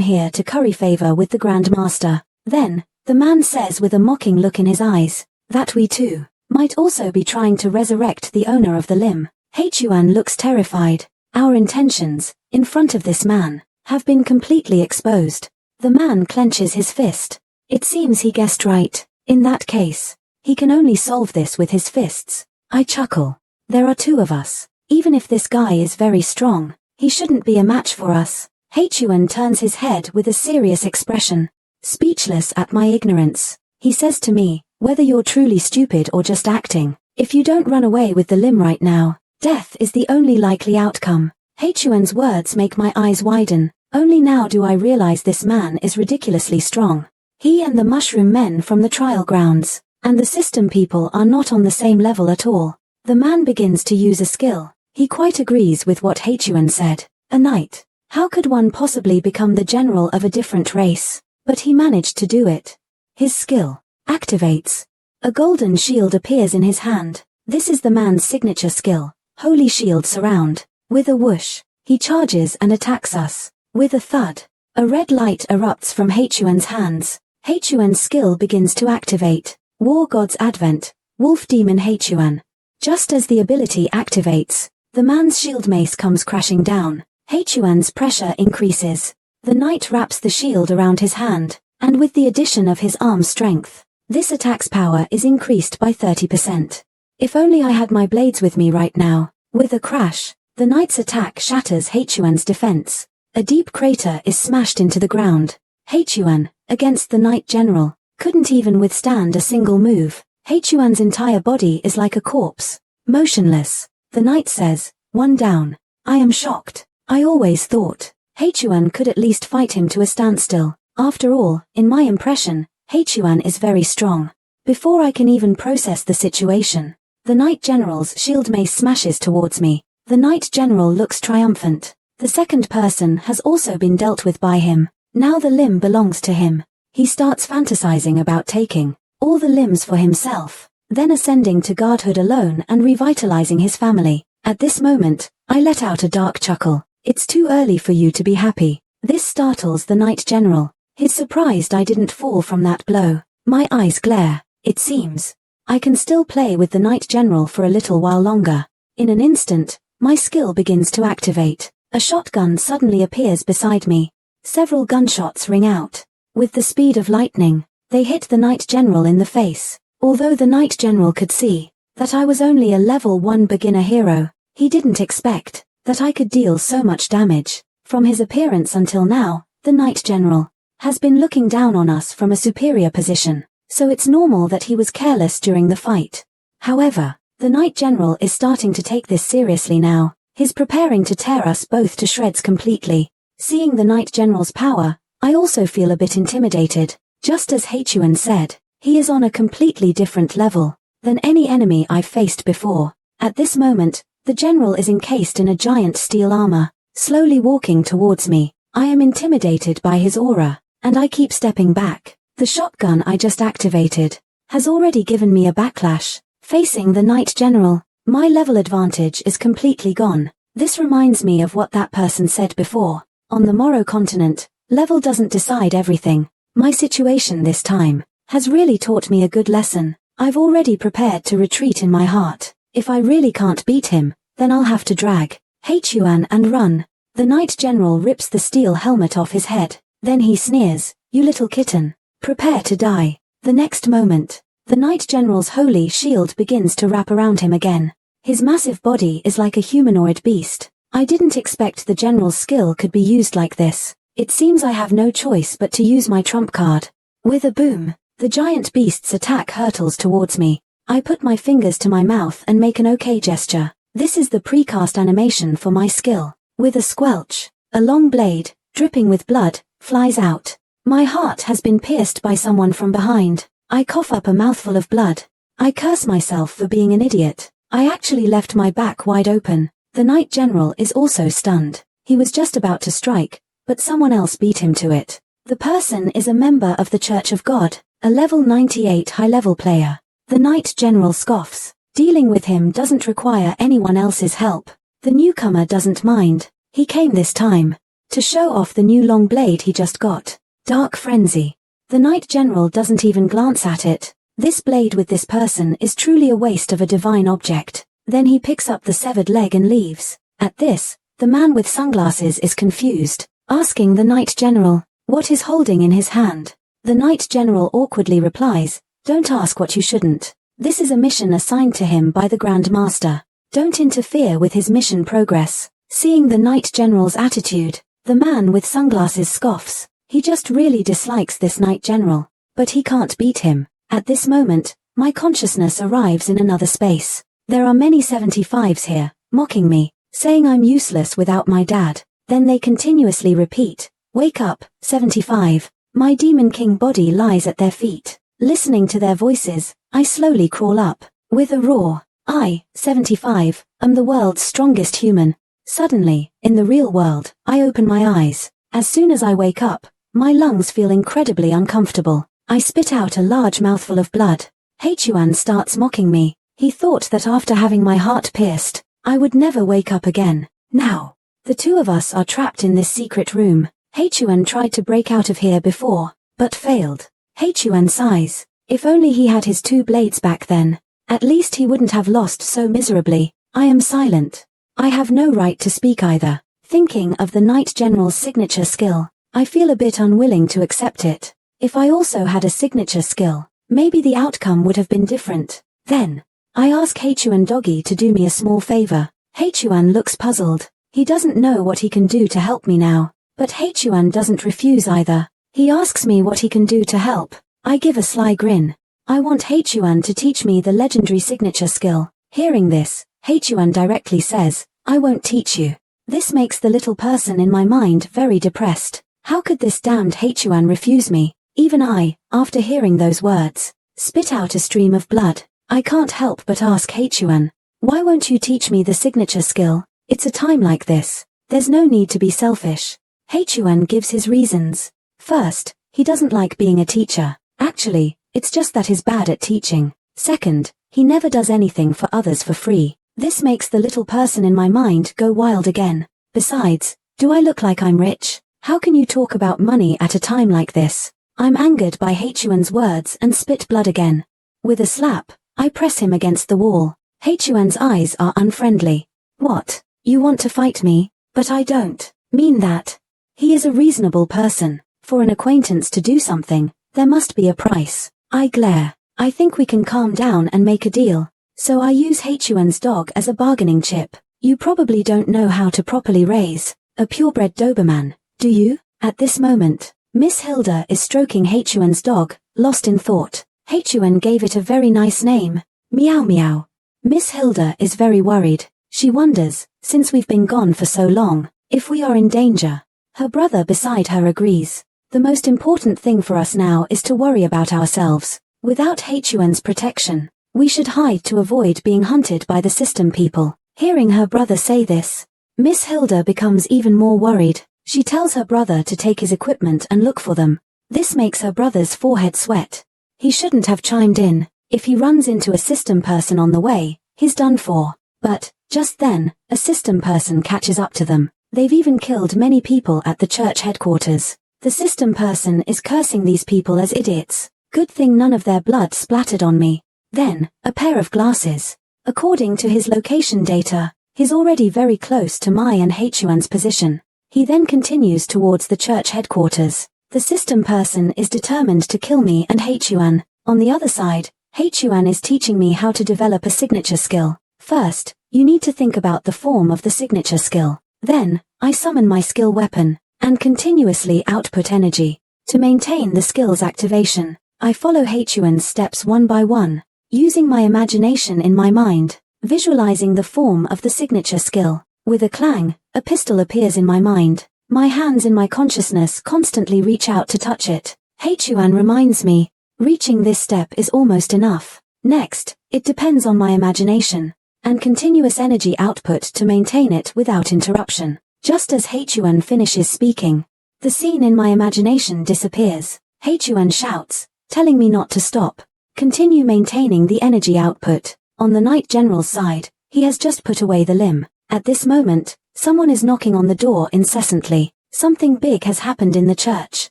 here to curry favor with the Grand Master. Then, the man says with a mocking look in his eyes, that we too might also be trying to resurrect the owner of the limb. Hechuan looks terrified. Our intentions, in front of this man, have been completely exposed. The man clenches his fist. It seems he guessed right. In that case, he can only solve this with his fists. I chuckle. There are two of us. Even if this guy is very strong, he shouldn't be a match for us. Hechuan turns his head with a serious expression. Speechless at my ignorance, he says to me, whether you're truly stupid or just acting, if you don't run away with the limb right now, death is the only likely outcome. Hechuan's words make my eyes widen. Only now do I realize this man is ridiculously strong. He and the mushroom men from the trial grounds, and the system people are not on the same level at all. The man begins to use a skill. He quite agrees with what Hechuan said. A knight. How could one possibly become the general of a different race? But he managed to do it. His skill activates. A golden shield appears in his hand. This is the man's signature skill, Holy Shield Surround. With a whoosh, he charges and attacks us. With a thud, a red light erupts from Hechuan's hands. Hechuan's skill begins to activate. War God's Advent, Wolf Demon Hechuan. Just as the ability activates, the man's shield mace comes crashing down. Hechuan's pressure increases. The knight wraps the shield around his hand, and with the addition of his arm strength, this attack's power is increased by 30%. If only I had my blades with me right now. With a crash, the knight's attack shatters Hechuan's defense. A deep crater is smashed into the ground. Hechuan, against the knight general, couldn't even withstand a single move. Hechuan's entire body is like a corpse, motionless. The knight says, "One down." I am shocked. I always thought Hechuan could at least fight him to a standstill. After all, in my impression, Hechuan is very strong. Before I can even process the situation, the Knight General's shield mace smashes towards me. The Knight General looks triumphant. The second person has also been dealt with by him. Now the limb belongs to him. He starts fantasizing about taking all the limbs for himself, then ascending to godhood alone and revitalizing his family. At this moment, I let out a dark chuckle. It's too early for you to be happy. This startles the Knight General. He's surprised I didn't fall from that blow. My eyes glare. It seems I can still play with the Knight General for a little while longer. In an instant, my skill begins to activate. A shotgun suddenly appears beside me. Several gunshots ring out. With the speed of lightning, they hit the Knight General in the face. Although the Knight General could see that I was only a level 1 beginner hero, he didn't expect that I could deal so much damage. From his appearance until now, the Knight General has been looking down on us from a superior position, so it's normal that he was careless during the fight. However, the Knight General is starting to take this seriously now. He's preparing to tear us both to shreds completely. Seeing the Knight General's power, I also feel a bit intimidated. Just as Hechuan said, he is on a completely different level than any enemy I've faced before. At this moment, the general is encased in a giant steel armor, slowly walking towards me. I am intimidated by his aura, and I keep stepping back. The shotgun I just activated has already given me a backlash. Facing the Knight General, my level advantage is completely gone. This reminds me of what that person said before. On the Morrow continent, level doesn't decide everything. My situation this time has really taught me a good lesson. I've already prepared to retreat in my heart. If I really can't beat him, then I'll have to drag Hechuan and run. The Knight General rips the steel helmet off his head. Then he sneers, "You little kitten. Prepare to die." The next moment, the Knight General's holy shield begins to wrap around him again. His massive body is like a humanoid beast. I didn't expect the General's skill could be used like this. It seems I have no choice but to use my trump card. With a boom, the giant beast's attack hurtles towards me. I put my fingers to my mouth and make an OK gesture. This is the precast animation for my skill. With a squelch, a long blade, dripping with blood, flies out. My heart has been pierced by someone from behind. I cough up a mouthful of blood. I curse myself for being an idiot. I actually left my back wide open. The Knight General is also stunned. He was just about to strike, but someone else beat him to it. The person is a member of the Church of God, a level 98 high-level player. The Knight General scoffs. Dealing with him doesn't require anyone else's help. The newcomer doesn't mind. He came this time to show off the new long blade he just got. Dark Frenzy. The Knight General doesn't even glance at it. This blade with this person is truly a waste of a divine object. Then he picks up the severed leg and leaves. At this, the man with sunglasses is confused, asking the Knight General what he's holding in his hand. The Knight General awkwardly replies, "Don't ask what you shouldn't. This is a mission assigned to him by the Grand Master. Don't interfere with his mission progress." Seeing the Knight General's attitude, the man with sunglasses scoffs. He just really dislikes this Knight General, but he can't beat him. At this moment, my consciousness arrives in another space. There are many 75s here, mocking me, saying I'm useless without my dad. Then they continuously repeat, "Wake up, 75. My Demon King body lies at their feet. Listening to their voices, I slowly crawl up. With a roar, I, 75, am the world's strongest human. Suddenly, in the real world, I open my eyes. As soon as I wake up, my lungs feel incredibly uncomfortable. I spit out a large mouthful of blood. Heichuan starts mocking me. He thought that after having my heart pierced, I would never wake up again. Now, the two of us are trapped in this secret room. Heichuan tried to break out of here before, but failed. Heichuan sighs. If only he had his two blades back then. At least he wouldn't have lost so miserably. I am silent. I have no right to speak either. Thinking of the Knight General's signature skill, I feel a bit unwilling to accept it. If I also had a signature skill, maybe the outcome would have been different. Then, I ask Heichuan Doggy to do me a small favor. Heichuan looks puzzled. He doesn't know what he can do to help me now. But Heichuan doesn't refuse either. He asks me what he can do to help. I give a sly grin. I want Heichuan to teach me the legendary signature skill. Hearing this, Heichuan directly says, "I won't teach you." This makes the little person in my mind very depressed. How could this damned Heichuan refuse me? Even I, after hearing those words, spit out a stream of blood. I can't help but ask Heichuan, "Why won't you teach me the signature skill? It's a time like this. There's no need to be selfish." Heichuan gives his reasons. First, he doesn't like being a teacher. Actually, it's just that he's bad at teaching. Second, he never does anything for others for free. This makes the little person in my mind go wild again. Besides, do I look like I'm rich? How can you talk about money at a time like this? I'm angered by Heichuan's words and spit blood again. With a slap, I press him against the wall. Heichuan's eyes are unfriendly. "What? You want to fight me? But I don't mean that." He is a reasonable person. For an acquaintance to do something, there must be a price. I glare. I think we can calm down and make a deal. So I use Heichuan's dog as a bargaining chip. You probably don't know how to properly raise a purebred Doberman, do you? At this moment, Miss Hilda is stroking Heichuan's dog, lost in thought. Heichuan gave it a very nice name, Meow Meow. Miss Hilda is very worried. She wonders, since we've been gone for so long, if we are in danger. Her brother beside her agrees. The most important thing for us now is to worry about ourselves. Without Heichuan's protection, we should hide to avoid being hunted by the system people. Hearing her brother say this, Miss Hilda becomes even more worried. She tells her brother to take his equipment and look for them. This makes her brother's forehead sweat. He shouldn't have chimed in. If he runs into a system person on the way, he's done for. But, just then, a system person catches up to them. They've even killed many people at the church headquarters. The system person is cursing these people as idiots. Good thing none of their blood splattered on me. Then, a pair of glasses. According to his location data, he's already very close to my and Heichuan's position. He then continues towards the church headquarters. The system person is determined to kill me and Heichuan. On the other side, Heichuan is teaching me how to develop a signature skill. First, you need to think about the form of the signature skill. Then, I summon my skill weapon, and continuously output energy. To maintain the skill's activation, I follow Heichuan's steps one by one, using my imagination in my mind, visualizing the form of the signature skill. With a clang, a pistol appears in my mind. My hands in my consciousness constantly reach out to touch it. Hechuan reminds me, reaching this step is almost enough. Next, it depends on my imagination and continuous energy output to maintain it without interruption. Just as Hechuan finishes speaking, the scene in my imagination disappears. Hechuan shouts, telling me not to stop. Continue maintaining the energy output. On the Knight General's side, he has just put away the limb. At this moment, someone is knocking on the door incessantly. Something big has happened in the church.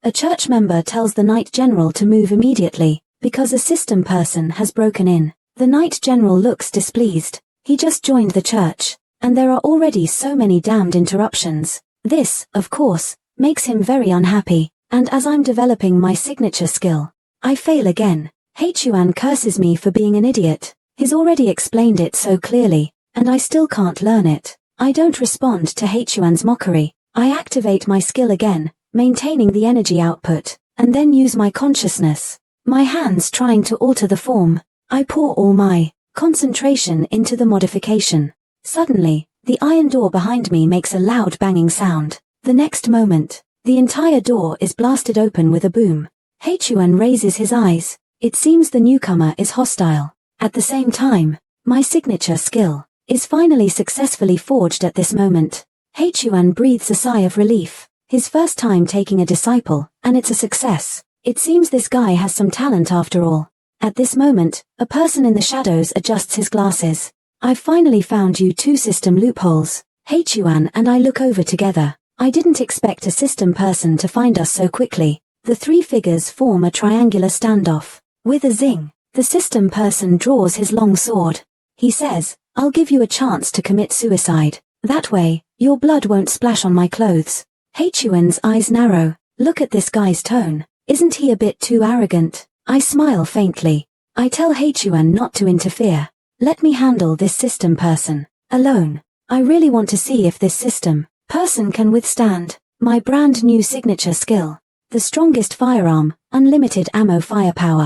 A church member tells the Knight General to move immediately, because a system person has broken in. The Knight General looks displeased. He just joined the church, and there are already so many damned interruptions. This, of course, makes him very unhappy, and as I'm developing my signature skill, I fail again. Hechuan curses me for being an idiot. He's already explained it so clearly, and I still can't learn it. I don't respond to Hechuan's mockery. I activate my skill again, maintaining the energy output, and then use my consciousness. My hands trying to alter the form. I pour all my concentration into the modification. Suddenly, the iron door behind me makes a loud banging sound. The next moment, the entire door is blasted open with a boom. Hechuan raises his eyes. It seems the newcomer is hostile. At the same time, my signature skill is finally successfully forged at this moment. Hechuan breathes a sigh of relief. His first time taking a disciple, and it's a success. It seems this guy has some talent after all. At this moment, a person in the shadows adjusts his glasses. I've finally found you two system loopholes. Hechuan and I look over together. I didn't expect a system person to find us so quickly. The three figures form a triangular standoff. With a zing, the system person draws his long sword. He says, I'll give you a chance to commit suicide. That way, your blood won't splash on my clothes. Hechuan's eyes narrow. Look at this guy's tone. Isn't he a bit too arrogant? I smile faintly. I tell Hechuan not to interfere. Let me handle this system person alone. I really want to see if this system person can withstand my brand new signature skill. The strongest firearm, unlimited ammo firepower.